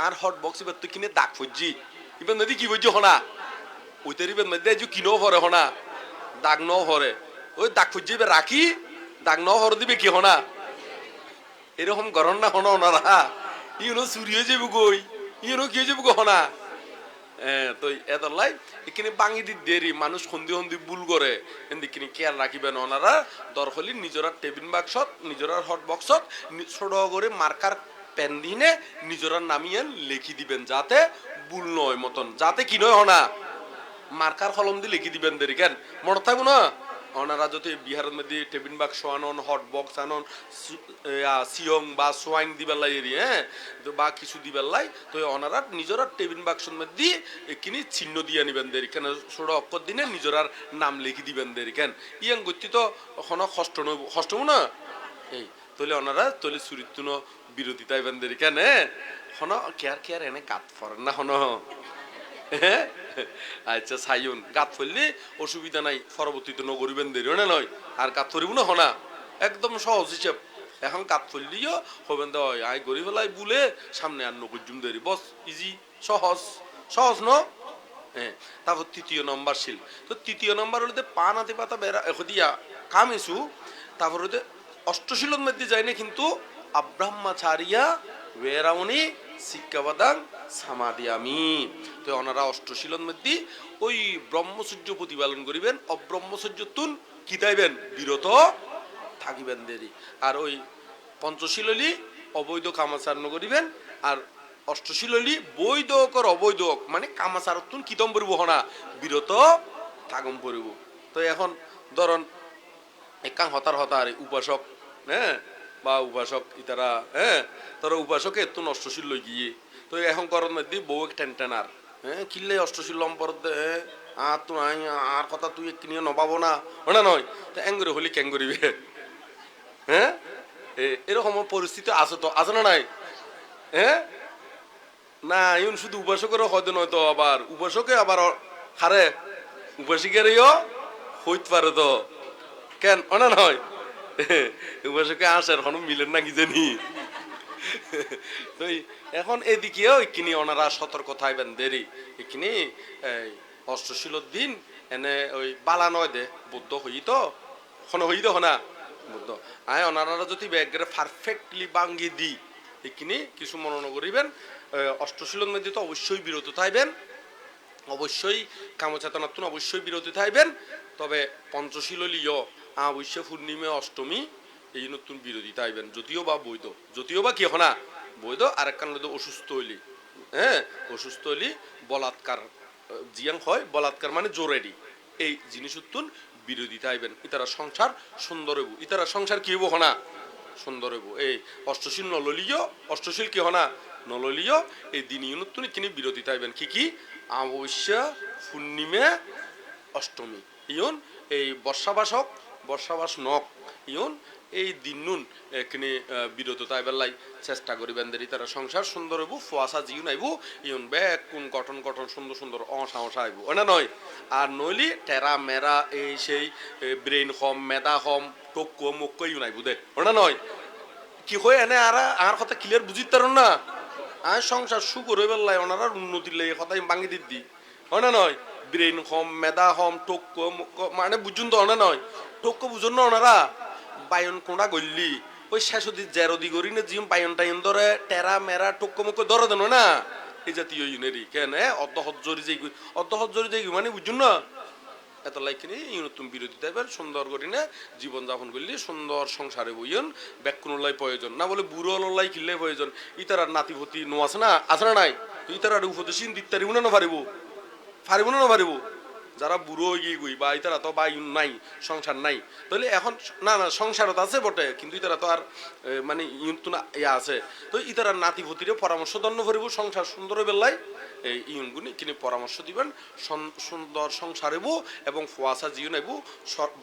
S2: আর হট বক্স এবার তুই কিনে দাগ ফুজি এবার নদী কি বুঝছি হনা ওইটার এবার নদী যে কিনেও ভরে হনা দাগ ন ভরে ওই দাগ ফুজি এবার রাখি দাগ ন ভরে দিবে কি হনা এরকম গরম না হনা ওনারা ইউনো চুরি হয়ে যাবো গই ইউনো কি হয়ে যাবো গো হনা তো এত লাই এখানে বাঙি দি দেরি মানুষ সন্ধি সন্ধি ভুল করে এদিকে কেয়ার রাখিবেন ওনারা দরকারি নিজেরা টেবিল বাক্সত নিজেরা হট বক্সত ছোট করে মার্কার পেন দিনে নিজেরা নামিয়ে লিখি দিবেন যাতে ভুল নয় মতন যাতে কি নয় হনা মার্কার কলম দিয়ে লিখি দিবেন দেরি কেন মনে থাকবো না ওনারা যদি বিহারের মধ্যে টেবিল বাক্স আনন হট বক্স আনন সিয়ং বা সোয়াইং দিবার লাই হ্যাঁ বা কিছু দিবার লাই তো ওনারা নিজেরা টেবিল বাক্সের মধ্যে কিনি চিহ্ন দিয়ে নিবেন দেরি কেন ছোট অক্ষর দিনে নিজেরার নাম লিখি দিবেন দেরি কেন ইয়াং গতি তো ওখানে কষ্ট নব কষ্ট না এই তলে ওনারা তলে চুরিত্তুনো বিরতি তাইবেন দেরি কেন হন কেয়ার কেয়ার এনে গাত ফরেন না হন হ্যাঁ আচ্ছা সাইউন গাত ফেললে অসুবিধা নাই পরবর্তীতে নগরিবেন দেরি না নয় আর গাত ফরিব না হনা একদম সহজ হিসেব এখন গাত ফেললিও হবেন দে আই গরিব ফেলাই বুলে সামনে আর নগরজুম দেরি বস ইজি সহজ সহজ ন হ্যাঁ তারপর তৃতীয় নম্বর শিল তো তৃতীয় নম্বর হলে পা নাতে পাতা বেড়া দিয়া কাম ইসু তারপর হতে অষ্টশীলের মধ্যে যায় না কিন্তু আব্রাহ্মাচারিয়া বেরামনি শিক্ষাবাদাং সামাদি আমি তো ওনারা অষ্টশীলের মধ্যে ওই ব্রহ্মচর্য প্রতিপালন করিবেন অব্রহ্মচর্য তুন কি তাইবেন বিরত থাকিবেন দেরি আর ওই পঞ্চশীলী অবৈধ কামাচার করিবেন আর অষ্টশীলী বৈধ কর অবৈধ মানে কামাচার তুন কিতম পড়ব হনা বিরত থাকম পড়ব তো এখন ধরন একাং হতার হতার উপাসক হ্যাঁ বা উপাসক ইতারা হ্যাঁ তারা উপাসকে এত অষ্টশীল লই গিয়ে তো এখন করন মধ্যে বউ টেন টেনার হ্যাঁ কিনলে অষ্টশীল লম্পর আর তুই আর কথা তুই কিনিয়ে নবাবো না ওনা নয় তো এঙ্গরে হলি ক্যাঙ্গরিবে হ্যাঁ এরকম পরিস্থিতি আছে তো আছে না নাই হ্যাঁ না ইউন শুধু উপাসকেরও হয়তো নয় তো আবার উপাসকে আবার হারে উপাসিকেরও হইতে পারে তো কেন ওনা নয় উপাসকে আসে এখন মিলেন না কি জানি তো এখন এদিকেও এখানে ওনারা সতর্ক থাকবেন দেরি এখানে অষ্টশীলর দিন এনে ওই বালা নয় দে বুদ্ধ হই তো হই তো হনা বুদ্ধ আয় ওনারা যদি ব্যাগের পারফেক্টলি বাঙ্গি দি এখানে কিছু মনে করিবেন অষ্টশীলর মধ্যে তো অবশ্যই বিরত থাকবেন অবশ্যই কামচেতনাত্মন অবশ্যই বিরত থাকবেন তবে পঞ্চশীলীয় অবশ্যই পূর্ণিমা অষ্টমী এই নতুন বিরোধী তাইবেন যদিও বা বৈধ যদিও বা কি হনা বৈধ আর একখান অসুস্থ হইলি হ্যাঁ অসুস্থ হইলি বলাৎকার জিয়াং হয় বলাৎকার মানে জোরেডি এই জিনিস উত্তুন বিরোধী তাইবেন ইতারা সংসার সুন্দর হইব ইতারা সংসার কি হইব হনা সুন্দর হইব এই অষ্টশীল নলিও অষ্টশীল কি হনা নললিও এই দিন ইউনুতুন কিনি বিরতি তাইবেন কি অমাবস্যা পূর্ণিমা অষ্টমী ইয়ন এই বর্ষাবাস নক ইয়ন এই দিন নুন এখানে বিরত তাইবেলাই চেষ্টা করিবেন দেরি তারা সংসার সুন্দর হইব ফুয়াশা জিউ নাইব ইয়ন ব্যাগ কোন গঠন সুন্দর অসা আইব ওনা নয় আর নইলি টেরা মেরা এই সেই ব্রেন হম মেদা হম টক্কো মক্কো ইউ নাইব দে ওনা নয় কি হয় এনে আর কথা ক্লিয়ার বুঝিতে পারো না আর সংসার সুখ রইবার লাই ওনারা উন্নতির লাই কথা ভাঙি দিদি ওনা নয় ব্রেন হম মেদা হম টক্কো মক্কো মানে বুঝুন তো ওনা নয় টক্কো বুঝুন না ওনারা বায়ন কোনা গল্লি ওই শেষদি জেরদি করি না জিম বায়ন টাইন ধরে টেরা মেরা টক্কো মক্কো ধরে দেন না এই জাতীয় ইউনেরি কেন অর্ধহজ্জরি যাই মানে বুঝুন না এত লাইকিনি ইউনতুম বিরতি দেবেন সুন্দর করি না জীবনযাপন করলে সুন্দর সংসারে বইন ব্যাকুনলাই প্রয়োজন না বলে বুড়ো লাই কিনলে প্রয়োজন ইতারার নাতিপতি নো আছে না নাই ইতারার উপদেশীন দিতে পারিব না পারিব যারা বুড়ো হয়ে গিয়ে গুই বা ইতারা তো বা নাই সংসার নাই তাহলে এখন না সংসারত আছে বটে কিন্তু ইতারা তো আর মানে ইউন ইয়া আছে তো ইতারা নাতিপতিরে পরামর্শ দণ্ড ভরিব সংসার সুন্দর বেলায় এই ইউনগুনি কিনে পরামর্শ দিবেন সুন্দর সংসারেব এবং ফুয়াশা জিও নাইব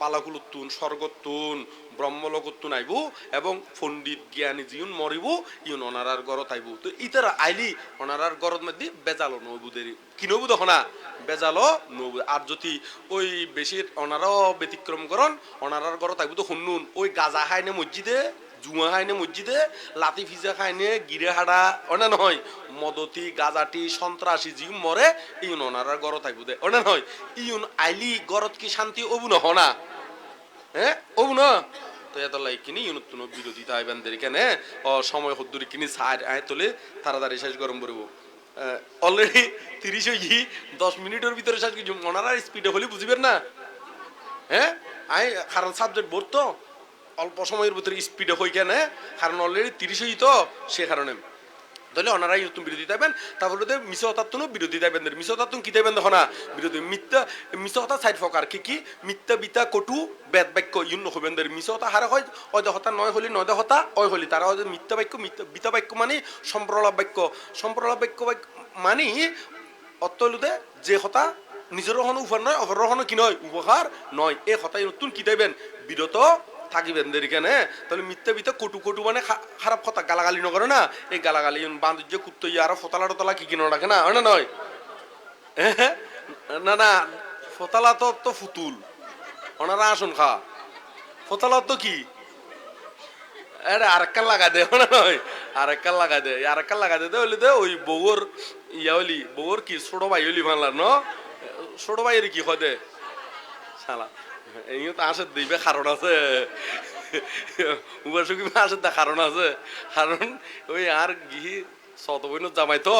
S2: বালাকুলুত্তুন স্বর্গত্তুন ব্রহ্মলোকত্তুন আইব এবং পণ্ডিত জ্ঞানী জিউন মরিব ইউন অনারার গড়ত আইব তো ইতারা আইলি অনারার গড়ত মধ্যে বেজালো নবু দেরি কি নবু দেখো না বেজালো নবু আর যদি ওই বেশি অনারাও ব্যতিক্রম করন অনারার গড়ত আইব তো শুনুন ওই গাজা খাইনে মসজিদে জুয়া খাইনে মসজিদে লাতি ফিজা খাইনে গিরে হাড়া অনা নহয় মদতি গাজাটি সন্ত্রাসী জিউ মরে ইউন অনারার গড়ত আইব দে অনা নহয় ইউন আইলি গড়ত কি শান্তি অবু নহ না হ্যাঁ অবু না তো এত লাই কিনি ইউনুত্তুন বিরোধী তাইবেন দেরি কেন সময় হদ্দুরি কিনি সাইড আয় তোলে তাড়াতাড়ি শেষ গরম করবো অলরেডি 30 হয়ে গিয়ে 10 মিনিটের ভিতরে শেষ কিছু ওনারা স্পিডে হলে বুঝবেন না হ্যাঁ কারণ সাবজেক্ট বোর্ড তো অল্প সময়ের ভিতরে স্পিডে হই কেন কারণ অলরেডি 30 হই তো সে কারণে তাহলে ওনারাই নতুন বিরোধী দেবেন তারপরে মিশতাত্তুনও বিরোধী দেবেন মিশতাত্তুন কি দেবেন দেখো না বিরোধী মিথ্যা সাইড ফকার কি মিথ্যা বিতা কটু বেদ বাক্য ইউন হবেন মিশতা হারা হয় অদহতা নয় হলি নদহতা অয় হলি তারা মিথ্যা বাক্য বিতা বাক্য মানে সম্প্রলাপ বাক্য মানে অত্যলুদে যে হতা নিজের হন উপহার নয় অপর হন কি নয় উপহার নয় এই হতাই নতুন কি দেবেন বিরত থাকিবেন দেরি কেন তাহলে মিথ্যা বিতা কটু মানে খারাপ কথা গালাগালি নকরে না এই গালাগালি বান্ধব যে কুত্ত আর ফতলা টতলা কি কিনে রাখে না হয় না নয় না ফতলা তো ফুতুল ওনারা আসুন খা ফতলা তো কি আরেককাল লাগা দে না নয় আরেককাল লাগা দে হইলে দে ওই বউর হইলি বউর কি ছোট ভাই হইলি ভাঙলার ন ছোট ভাইয়ের কি হয় দে শালা এই তো আসে দিবে কারণ আছে উপাসকি আসে দা কারণ আছে কারণ ওই আর গিয়ে শত বইন জামাই তো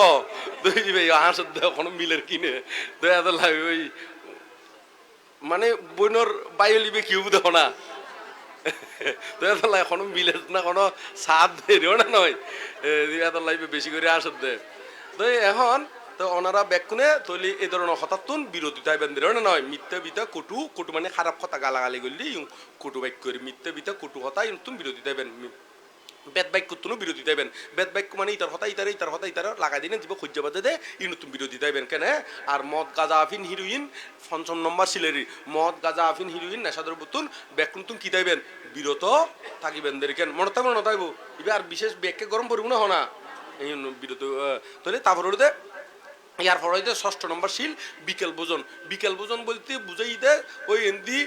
S2: আসে কোনো মিলের কিনে তো এত লাগে ওই মানে বইনর বাইলিবে কেউ দেখো না তো এত লাগে কোনো মিলের না কোনো সাদ দেরিও না নয় এত লাগবে বেশি করে আসত দে তো এখন তো ওনারা ব্যাকুনে তৈলি এই ধরনের হঠাৎ বিরোধী তাইবেন না নয় মিথ্যা বিতা কটু মানে খারাপ কথা গালাগালি করলি কটু বাক্য মিথ্যা বিতা কটু হতা নতুন বিরোধী তাইবেন বেদ বাক্য তুনো বিরোধী তাইবেন বেদ বাক্য মানে ইতার হতা ইতার লাগাই দিনে দিব সহ্য বাদে দে ই নতুন বিরোধী তাইবেন কেন আর মদ গাজা আফিন হিরোইন ৫ নম্বর সিলেরি মদ গাজা আফিন হিরোইন নেশাদর বুতুন ব্যাক নতুন কি তাইবেন বিরত থাকিবেন দেরি কেন মনে নতাইব এবার আর বিশেষ ব্যাগকে গরম পড়ব না হনা এই বিরত তাহলে তারপরে দে ইয়ার পরে ৬ষ্ঠ নম্বর শিল বিকেল ভোজন বলতে বুঝাই দে ওই এন্দি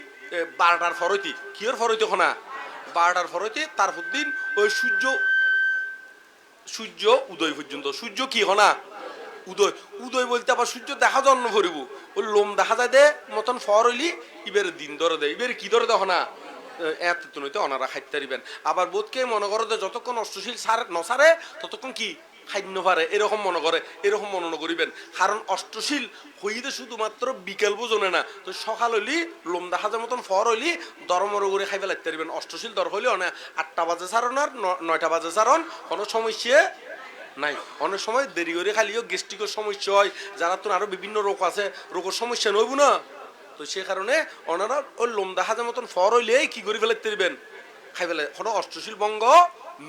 S2: ১২টার ফরইতি কিয়র ফরইতি হনা ১২টার ফরইতি তারপর দিন ওই সূর্য উদয় পর্যন্ত সূর্য কি হনা উদয় বলতে আবার সূর্য দেখা জন্ম ভরিব ওই লোম দেখা যায় দে মতন ফর হইলি ইবের দিন ধরে দেয় ইবের কি ধরে দেখ না এত নইতে অনারা খাইতে পারিবেন আবার বোধকে মনে করো যে যতক্ষণ অষ্টশীল নসারে ততক্ষণ কি খাইন্য পারে এরকম মনে করে এরকম মনে করিবেন কারণ অষ্টশীল হইতে শুধুমাত্র বিকেল বোজনে না তো সকাল হইলি লোম দেখা যায় মতন ফর হইলি দরমর করে খাইবে লাগতে পারিবেন অষ্টশীল দর হইলে অনেক ৮টা বাজে সারণ আর ৯টা বাজে সারণ কোনো সমস্যা নাই অনেক সময় দেরি করে খালিও গ্যাস্ট্রিকের সমস্যা হয় যারা তো আরো বিভিন্ন রোগ আছে রোগের সমস্যা নইব না তো সে কারণে ওনারা ওই লোম দেখা যায় মতন ফর হইলে কি করে ফেলাইতে পারিবেন খাই ফেলে কোনো অষ্টশীল ভঙ্গ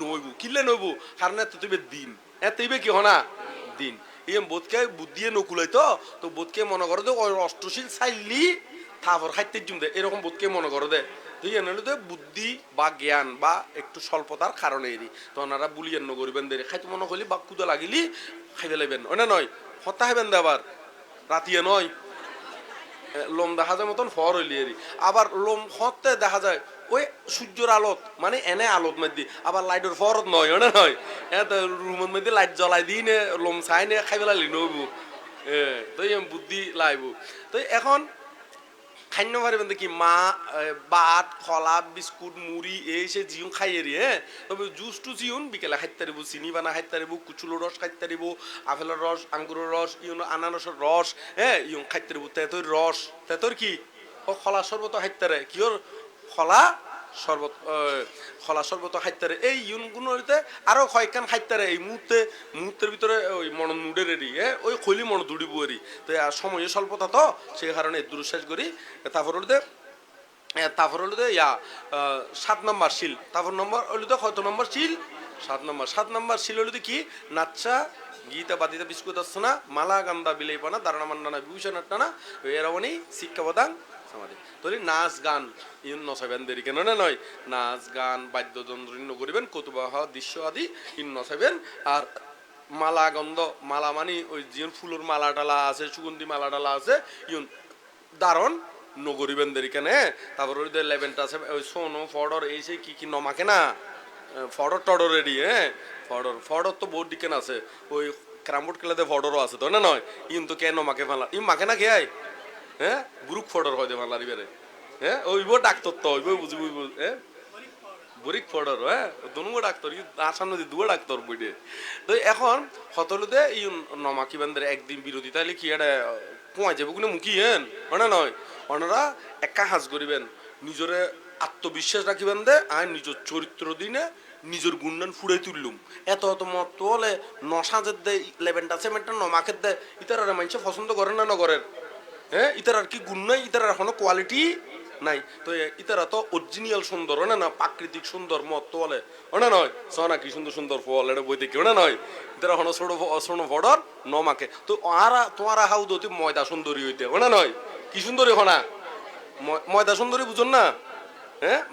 S2: নইব কিনলে নইব কারণ এত দিন এতইবে কি হনা দিন এই বোধকে বুদ্ধিয়ে নকুলাই তো বোধকে মনে করো যে ওই অষ্টশীল চাইলি তারপর খাইতে জুম দে এরকম বোধকে মনে করো দে তুই এনে তো বুদ্ধি বা জ্ঞান বা একটু স্বল্পতার কারণে এরি তো ওনারা বুলিয়ে নগরিবেন দে খাইতে মনে করলি বা কুদা লাগিলি খাইবে লাগবেন ওনা নয় হত্যা হইবেন দে আবার রাতিয়ে নয় লোম দেখা যায় মতন ফর হইলি এরি আবার লোম হতে দেখা যায় ওই সূর্যের আলোত মানে এনে আলোত মধ্যে আবার লাইটের ফরত নয় ওনা নয় এত রুমের মধ্যে লাইট জ্বলাই দিই নে লোম চাই নে খাই পেলালি নইবু তো বুদ্ধি লাইব তো এখন খান্য পারিবেন দেখি মা ভাত খলা বিস্কুট মুড়ি এই সে জিও খাই এরি তবে জুস টু জিউন বিকেলে খাইতে পারিব চিনি বানা খাইতে পারিব কুচুলোর রস খাইতে পারিব আপেলের রস আঙ্গুরের রস আনারসের রস ইউন খাইতে পারিব তেতর রস তেতর কি ও খলা শরবত খাইতে পারে কিওর খলা শরবত খলা শরবত খাইতে পারে এই ইউনগুলোতে আরো কয়েকখান খাইতে পারে এই মুহূর্তের ভিতরে ওই মন নুডের এরি ওই খৈলি মন দুড়িব এরি তো সময় স্বল্পতা তো সেই কারণে দূর শেষ করি তারপর হলো ইয়া 7 নম্বর শিল তারপর নম্বর হলো কত নম্বর শিল 7 নম্বর শিল হলো কি নাচ্চা গীতা বাদিতা বিস্কুট আসছে না মালা গান্দা বিলেই পানা দারণা মান্ডানা বিভূষণ আট্টানা এরাবনি শিক্ষাবদাং সমাধি তোর নাচ গান ইন নসাইবেন দেরি কেন না নয় নাচ গান বাদ্যযন্ত্র ইন্ন করিবেন কৌতুবাহ দৃশ্য আদি ইন নসাইবেন আর মালা গন্ধ মালা মানে ওই যে ফুলের মালা টালা আছে সুগন্ধি মালা টালা আছে ইউন দারণ নগরিবেন দেরি কেন তারপর ওই লেভেনটা আছে ওই সোনো ফডর এই সেই কি নমাকে না ফডর টডর রেডি ফডর তো বহুত দিকেন আছে ওই ক্রামবোর্ড খেলাতে ফডরও আছে তো না নয় ইন তো কেন মাকে ফেলা ইম মাকে না খেয়াই বুরুক ফডর হয় দে মালারি বেড়ে ওইব ডাক্তার তো ওইব বুঝবি বুরিক ফডর দুনো ডাক্তার আসান্ন দুয়া ডাক্তার বইটে তো এখন হতলুতে এই নমাকি বান্ধের একদিন বিরোধী তাইলে কি এটা কুয়াই যাবো কোনো মুখি না নয় ওনারা একা হাজ করিবেন নিজরে আত্মবিশ্বাস রাখিবেন দে আর নিজের চরিত্র দিনে নিজের গুণান ফুড়াই তুললুম এত মত হলে নসাজের দে লেভেনটা সেভেনটা নমাকের দে ইতার মানুষে পছন্দ করেন না নগরের ইতার আর কি গুণ নাই ইতার আর কোনো কোয়ালিটি নাই তো ইতারা তো অরিজিনাল সুন্দর না প্রাকৃতিক সুন্দর মত তো বলে ওনা নয় সোনা কি সুন্দর সুন্দর ফল এটা বই দেখি ওনা নয় ইতারা হনো ছোট ফডর নমাকে তো তোমারা হাউ দতি ময়দা সুন্দরী হইতে ওনা নয় কি সুন্দরী হনা ময়দা সুন্দরী বুঝুন না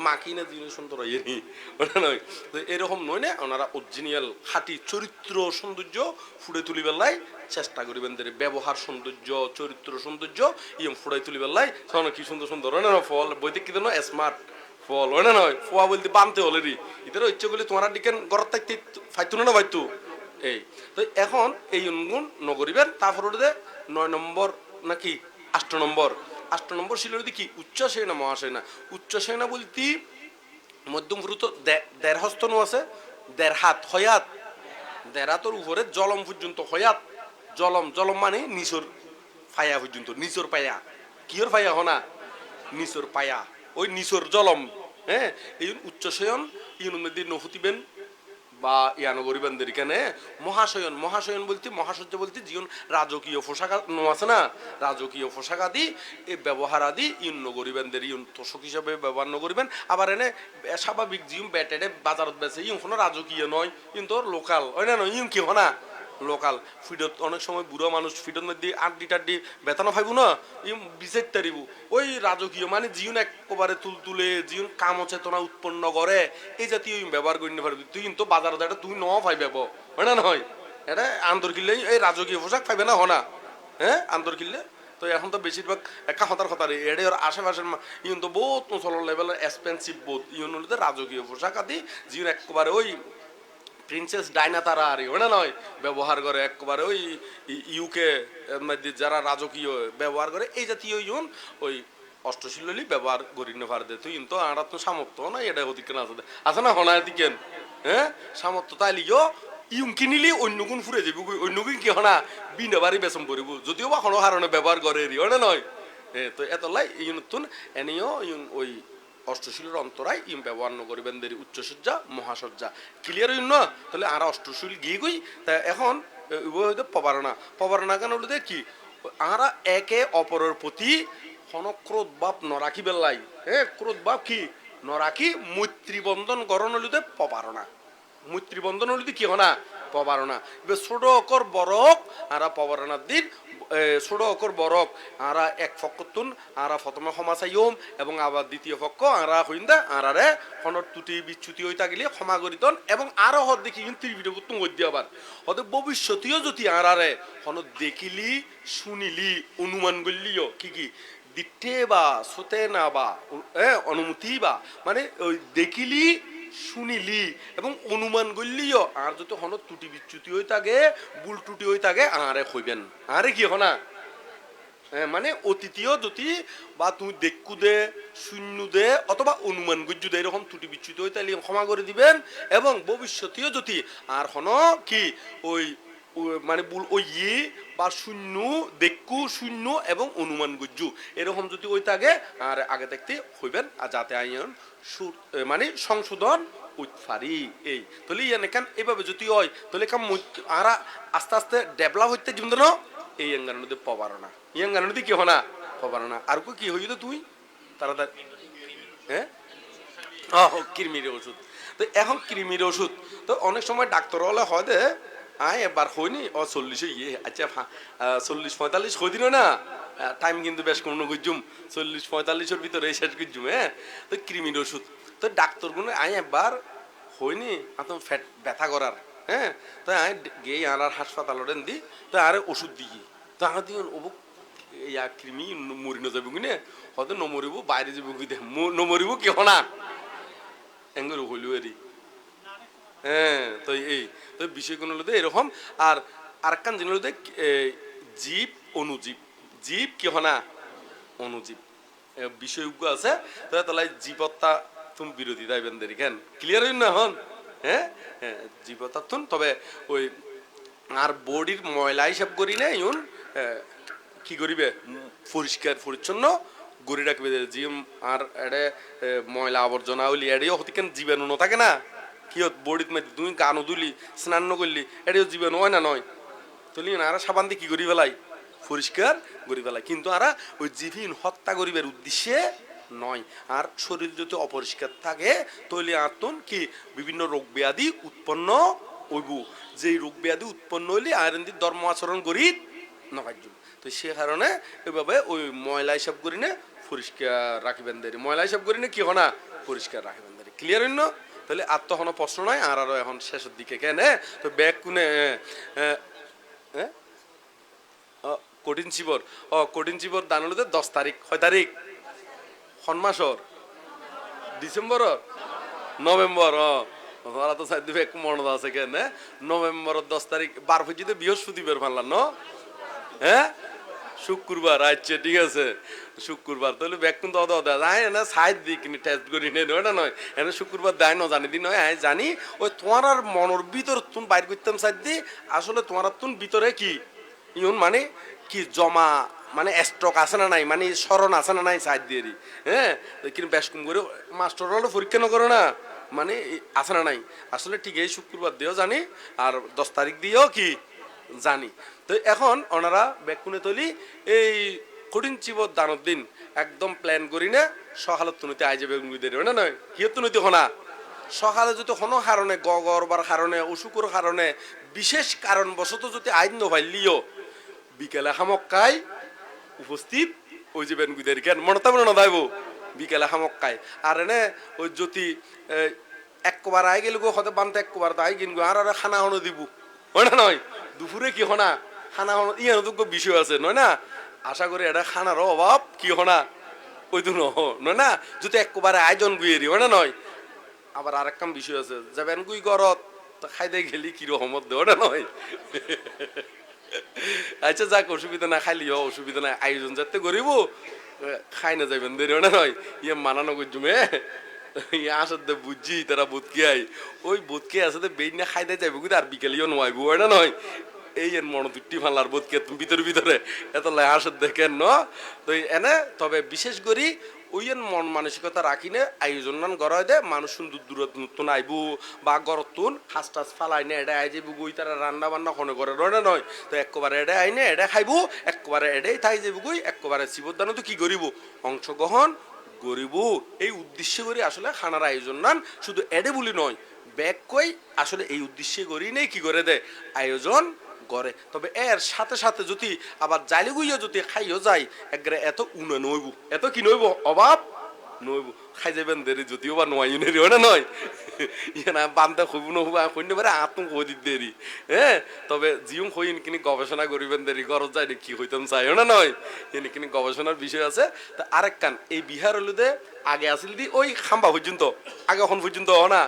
S2: মাকি না জিনিস সুন্দর হয়নি ওনা নয় তো এরকম নয় না ওনারা অরিজিনাল খাঁটি চরিত্র সৌন্দর্য ফুটে তুলি বেলায় চেষ্টা করিবেন ব্যবহার সৌন্দর্য চরিত্র সৌন্দর্য ইয়ম ফুটাই তুলি বেলায় শোনো কি সুন্দর সুন্দর না ফল বইতে কি দেন স্মার্ট ফল হয় না নয় ফোয়া বলতে বানতে হলে রি ইতার ইচ্ছে করলে তোমার দিকে ঘর থাকতে ফাইতো না ফাইতো এই তো এখন এই গুণ নগরিবেন তারপর 9 নম্বর নাকি 8 নম্বর ছিল কি উচ্চসেনা মহাসেনা উচ্চসেনা বলতে মধ্যম পুরুত 1.5 হস্ত নো আছে 1.5 হাত হয়াত 1.5 হাতের উপরে জলম পর্যন্ত হয়াত জলম মানে নিচর ফায়া পর্যন্ত নিচর পায়া কিয়র ফায়া হনা নিচর পায়া ওই নিচর জলম এই উচ্চশয়ন ইউন মধ্যে নহুতিবেন বা ইয়ানো গরিবানদের এখানে মহাশয়ন বলতে মহাসজ্জা বলতে জীবন রাজকীয় পোশাক আছে না রাজকীয় পোশাক আদি এই ব্যবহার আদি ইউন গরিবানদের ইউন তোষক হিসাবে ব্যবহার নগরিবেন আবার এনে স্বাভাবিক জীবন ব্যাটেডে বাজারত বেছে ইউন কোনো রাজকীয় নয় কিন্তু লোকাল হয় না নয় ইউন কি হনা লোকাল ফিডত অনেক সময় বুড়ো মানুষ ফিডত মধ্যে আড্ডি বেতনও পাইব না ইম বিচার তারিব ওই রাজকীয় মানে জীবন একবারে তুলে জীবন কাম চেতনা উৎপন্ন করে এই জাতীয় ব্যবহার করি না পারবি তুই কিন্তু বাজারত এটা তুই ন পাইবে হয় না নয় এটা আন্দর কিনলে এই রাজকীয় পোশাক পাইবে না হনা আন্দর কিনলে তো এখন তো বেশিরভাগ একা হতার এডে ওর আশেপাশের ইউন তো বহুত চলন লেভেলের এক্সপেন্সিভ বহুত ইউন হলে রাজকীয় পোশাক আদি জীবন একবারে ওই প্রিন্সেস ডাইনা তারা আর ওটা নয় ব্যবহার করে একবারে ওই ইউকে যারা রাজকীয় ব্যবহার করে এই জাতীয় ইউন ওই অষ্টশীলি ব্যবহার করি না পারদে তুই কিন্তু আর তো সামর্থ্য না এটা অধিকার আছে না হনা দিকেন সামর্থ্য তাইলিও ইউম কিনিলি অন্য গুণ ফুরে যাবি অন্য গুণ কি হনা বিনা বাড়ি বেচম পড়িব যদিও বা কোনো কারণে ব্যবহার করে ওটা নয় তো এতলাই ইউন তুন এনেও ইউন ওই অষ্টশীলের অন্তরায় ইম ব্যবহার নগরিবেন দেরি উচ্চসজ্জা মহাসজ্জা ক্লিয়ার হইল না তাহলে আর অষ্টশীল গিয়ে গই তা এখন হয়তো পবারণা কেন বলতে কি আরা একে অপরের প্রতি ক্রোধ ভাব নরাখি বেলাই ক্রোধ ভাব কি নরাখি মৈত্রী বন্ধন গরণ হলিতে পবারণা মৈত্রী বন্ধন হলিতে কি হনা পবারণা এবার ছোট অকর বরক আরা পবারণার দিন ছোট অকর বরক আরা এক ফক্কতুন আরা প্রথমে ক্ষমা চাইম এবং আবার দ্বিতীয় পক্ষ আরা হইন্দা আরারে হনর ত্রুটি বিচ্যুতি হইতা গেলে ক্ষমা করিতন এবং আরো হদ দেখি ত্রিবিট বুতুম হইতে আবার হতে ভবিষ্যতেও যদি আরারে হন দেখিলি শুনিলি অনুমান করলিও কি কি দিতে বা সোতে না বা অনুমতি বা মানে ওই দেখিলি শুনিলি এবং অনুমান করলিও আর যদি হন ত্রুটি বিচ্যুতি হয়ে থাকে ভুল ত্রুটি হয়ে থাকে আরে কইবেন আরে কি হনা মানে অতীতীয় যদি বা তুমি দেখু দে শূন্য দে অথবা অনুমান গজ্জু দে এরকম ত্রুটি বিচ্যুতি হয়ে তাহলে ক্ষমা করে দিবেন এবং ভবিষ্যতেও যদি আর হন কি ওই মানে ভুল ওই বা শূন্য দেখু শূন্য এবং অনুমান গজ্জু এরকম যদি ওই থাকে আর আগে থাকতে হইবেন আর যাতে আইন মানে সংশোধন উৎফারি এই তাহলে ইয়ান কেন এইভাবে যদি হয় তাহলে কাম আর আস্তে আস্তে ডেভেলপ হইতে জীবন না এই অঙ্গার নদী পবারণা এই অঙ্গার নদী কি হনা পবারণা আর কি হইতো তুই তাড়াতাড়ি হ্যাঁ কৃমির ওষুধ তো এখন কৃমির ওষুধ তো অনেক সময় ডাক্তার হলে হয় দে আয় এবার হয়নি 40 ইয়ে আচ্ছা 40-45 হয়ে দিন না টাইম কিন্তু বেশ কোনো গুজুম 40-45-এর ভিতরে শেষ গুজুম হ্যাঁ তো কৃমির ওষুধ তো ডাক্তার গুলো আয় একবার হয়নি আপনার ফ্যাট ব্যথা করার হ্যাঁ তো আয় গিয়ে আর হাসপাতাল দি তো আর ওষুধ দিই তো আমার দিন অবুক ইয়া কৃমি মরি না যাবে কিনে হয়তো নমরিব বাইরে যাবো কি নমরিব কি হনা এঙ্গর হইল এরি হ্যাঁ তো এই তো বিষয়গুলো হলো এরকম আর আরেকখান জিনিস হলো জীব অনুজীব জীব কি হনা অনুজীব বিষয়জ্ঞ আছে তাহলে জীবত্তা তুমি বিরোধী দাইবেন দেরি কেন ক্লিয়ার হইন না হন হ্যাঁ হ্যাঁ জীবত্তা তুন তবে ওই আর বডির ময়লা হিসাব করি না ইউন কি করিবে পরিষ্কার পরিচ্ছন্ন গড়ি রাখবে জিম আর এডে ময়লা আবর্জনা হইলি এডেও হতে কেন জীবাণু ন থাকে না কি বডিত মাতি তুমি গানও দুলি স্নান করলি এটাও জীবাণু হয় না নয় তুলি না আর সাবান দিয়ে কি করি বেলাই পরিষ্কার করি বেলাই কিন্তু আর ওই জীবিন হত্যা করিবার উদ্দেশ্যে নয় আর শরীর যদি অপরিষ্কার থাকে তাহলে আর কি বিভিন্ন রোগ ব্যাধি উৎপন্ন হইব যে রোগ ব্যাধি উৎপন্ন হইলে আয়রন ধর্ম আচরণ করি নকার্য তো সে কারণে এভাবে ওই ময়লা হিসাব করি না পরিষ্কার রাখিবেন দেরি ময়লা হিসাব করি না কি হনা পরিষ্কার রাখিবেন দেরি ক্লিয়ার হইন তাহলে আর তো কোনো প্রশ্ন নয় আর আরো এখন শেষের দিকে কেন তো ব্যাগ কোনে কঠিন চিবর কঠিন চিবর দান হলো 10 তারিখ 6 তারিখ মাসর ডিসেম্বর নভেম্বর ওরা তো সাইড দিবে একটু মনে আছে কেন নভেম্বর 10 তারিখ 12 ফেজিতে বৃহস্পতিবার ফানলাম না হ্যাঁ শুক্রবার আচ্ছা ঠিক আছে শুক্রবার তাহলে ব্যাগ কিন্তু যায় না সাইড দিই কিনে টেস্ট করি নেই ওটা নয় এনে শুক্রবার দেয় না জানি দিন নয় জানি ওই তোমার আর মনের ভিতর তুন বাইর করতাম সাইড দি আসলে তোমার তুন ভিতরে কি ইউন মানে কি জমা মানে স্টক আছে না নাই মানে স্মরণ আছে না নাই সাইড দিয়ে হ্যাঁ কিন্তু বেশ কম করে মাস্টার হলে পরীক্ষা না করে না মানে আছে না নাই আসলে ঠিক এই শুক্রবার দিয়েও জানি আর 10 তারিখ দিয়েও কি জানি তো এখন ওনারা বেকুনে তলি এই কঠিন চিবর দানের দিন একদম প্ল্যান করি না সকালের তুনিতে আই যাবে না নয় কিয় তুনিতে হনা সকালে যদি কোনো কারণে গরবার কারণে অসুখের কারণে বিশেষ কারণবশত যদি আইন নভাইলিও বিকেলে হামক্কায় উপস্থিত ওই যে বেনগুদের কেন মনে তো না দাইব বিকেলে হামক্কায় আর এনে ওই যদি একবার আই গেল গো হতে বানতে একবার আই কিনবো আর খানা হনো দিব হয় না নয় দুপুরে কি হনা খানা হনো ইয়ানো তো বিষয় আছে নয় না আশা করি এটা খানারও অভাব কি হনা ওই তো নয় না যদি একবারে আয়োজন গুয়ে হয় না নয় আবার আর একটা বিষয় আছে যাবেন গুই গরত খাইতে গেলি কিরকম ওটা নয় আচ্ছা যাক অসুবিধা না খাইলিও অসুবিধা নাই আয়োজন যাতে করিব খাই না যাবেন দেরি না নয় ইয়ে মানানো করছুমে ইয়ে আসার দে বুঝছি তারা বুধকে আই ওই বুধকে আসতে বেই না খাইতে যাইব কিন্তু আর বিকেলিও নোয়াইব ওটা নয় এই এর মন দুটি ফানলার বোধকে ভিতরে এত লাই আসার দেখেন ন তো এনে তবে বিশেষ করি ওই মন মানসিকতা রাখি নে আয়োজন গড়াই দে মানুষ দূর নতুন আইবু বা গরতুন হাঁস টাস ফালাই নে এটা আই যাবো গুই তারা রান্না বান্না কোনো করে রয়ে নয় তো একবারে এটা আইনে এটা খাইবো একবারে এটাই থাই যাবো গুই একবারে শিবদানো তো কি করিব অংশগ্রহণ গরিব এই উদ্দেশ্য করে আসলে খানার আয়োজন নান শুধু এডে বলি নয় ব্যাগ কই আসলে এই উদ্দেশ্যে করি নেই কি করে দে আয়োজন করে। তবে এর সাথে সাথে যদি আবার জালি গুইয়া যদি খাইও যায় একবারে এত উনে নইব, এত কি নইব অভাব নইব, খাই যাবেন দেরি যদিও বা নয় নেরি হয় না নয় ইয়ে না বান্ধা খুব নহবা কইনে পারে আত্ম কই দিত দেরি হ্যাঁ। তবে জিউম হইন কিনি গবেষণা করিবেন দেরি গরজ যায় কি হইতাম চাই না নয় এনে কিনি গবেষণার বিষয় আছে। তা আরেক কান এই বিহার হলুদে আগে আসিল দি ওই খাম্বা পর্যন্ত আগে এখন পর্যন্ত না।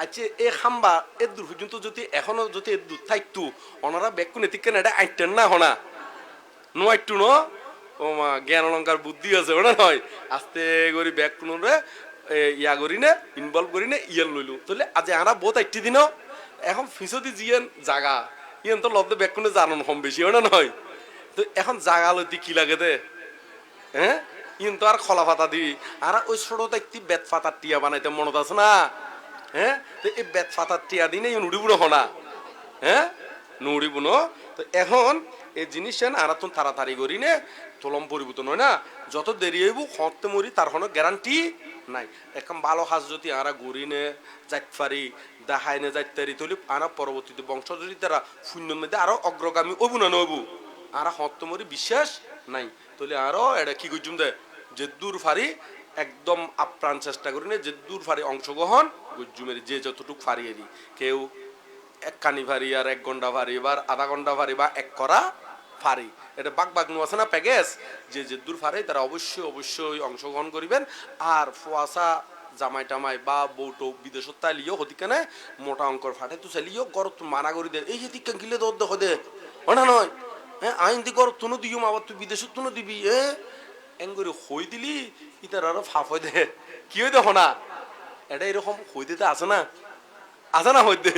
S2: আচ্ছা এই খাম্বা এর দূর পর্যন্ত যদি এখনো যদি এর দূর থাকতো ওনারা বেকুন এতিকেন এটা আইটেন না হনা নো আইটু ন ও মা জ্ঞান অলঙ্কার বুদ্ধি আছে ওটা নয় আস্তে করি ব্যাগ কোনরে ইয়া করি না ইনভলভ করি না ইয়ার লইলু তাহলে আজ আমরা বহুত আইটি দিন এখন ফিসদি জিয়েন জাগা ইয়েন তো লব্ধ ব্যাগ কোনো জানন কম বেশি ওটা নয়। তো এখন জাগা লইতে কি লাগে দে হ্যাঁ ইন তো আর খলা পাতা দিবি আর ওই ছোট একটি বেত পাতার টিয়া বানাইতে মনত আছে না হ্যাঁ। তো এই বেত পাতার টিয়া দিনে নুড়িব না হ্যাঁ নুড়িব ন। তো এখন এই জিনিস আর তো তাড়াতাড়ি করি নে তোলম পরিবর্তন হয় না যত দেরি হইব হতে মরি তার কোনো গ্যারান্টি নাই। এখন ভালো হাজ যদি আরা গড়ি নে যাইত পারি দেখাই নে যাইত পারি তাহলে আরা পরবর্তীতে বংশ যদি তারা শূন্যর মধ্যে আরো অগ্রগামী হবু না নবু আরা হতে মরি বিশ্বাস নাই তাহলে আরো এটা কি করছুম দে যে দূর ফারি একদম আপ্রাণ চেষ্টা করি না যে দূর ফারি অংশগ্রহণ গুজুমের যে যতটুক ফারিয়ে দিই কেউ এক কানি ফারি আর 1 ঘন্টা ফারি বা আধা ঘন্টা ফারি বা এক করা ফারি এটা বাক বাক নু আছে না প্যাকেজ যে যে দূর ফারি তারা অবশ্যই অবশ্যই অংশগ্রহণ করিবেন। আর ফুয়াশা জামাই টামাই বা বউটো বিদেশত তাইলিও হতিকানে মোটা অঙ্কর ফাটে তো চাইলিও গরত মানা করি দে এই হেতিকা গিলে দর দেখো দে ওনা নয় হ্যাঁ আইন দি গরত তুনো দিও আবার তুই বিদেশত তুনো দিবি এঙ্গরি হই দিলি ইতার আরো ফাফ হয়ে দে কি হই দেখো না এটা এরকম হই দিতে আছে না হইতে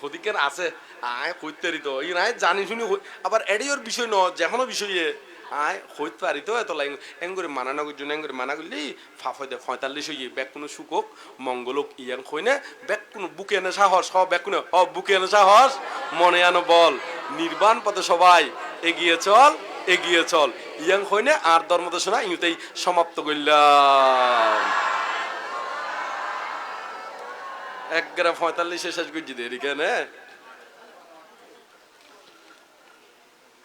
S2: হদিকেন আছে আয় হইতে পারি তো ই নাই জানি শুনি আবার এটাই ওর বিষয় ন যেকোনো বিষয়ে আয় হইতে পারি তো এত লাইন এঙ্গরি মানা করছো এঙ্গরি মানা করলি ফাফ হয়ে দে 45 হইয়ে ব্যাগ কোনো সুকক মঙ্গলক ইয়াং হই না ব্যাগ কোনো বুকে এনে সাহস হ ব্যাগ কোনো বুকে এনে সাহস মনে আনো বল নির্বাণ পথে সবাই এগিয়ে চল ইয়াং হই না আর ধর্মদেশনা ইউতেই সমাপ্ত করলাম। 1:45 শেষ করছি দেরি কেন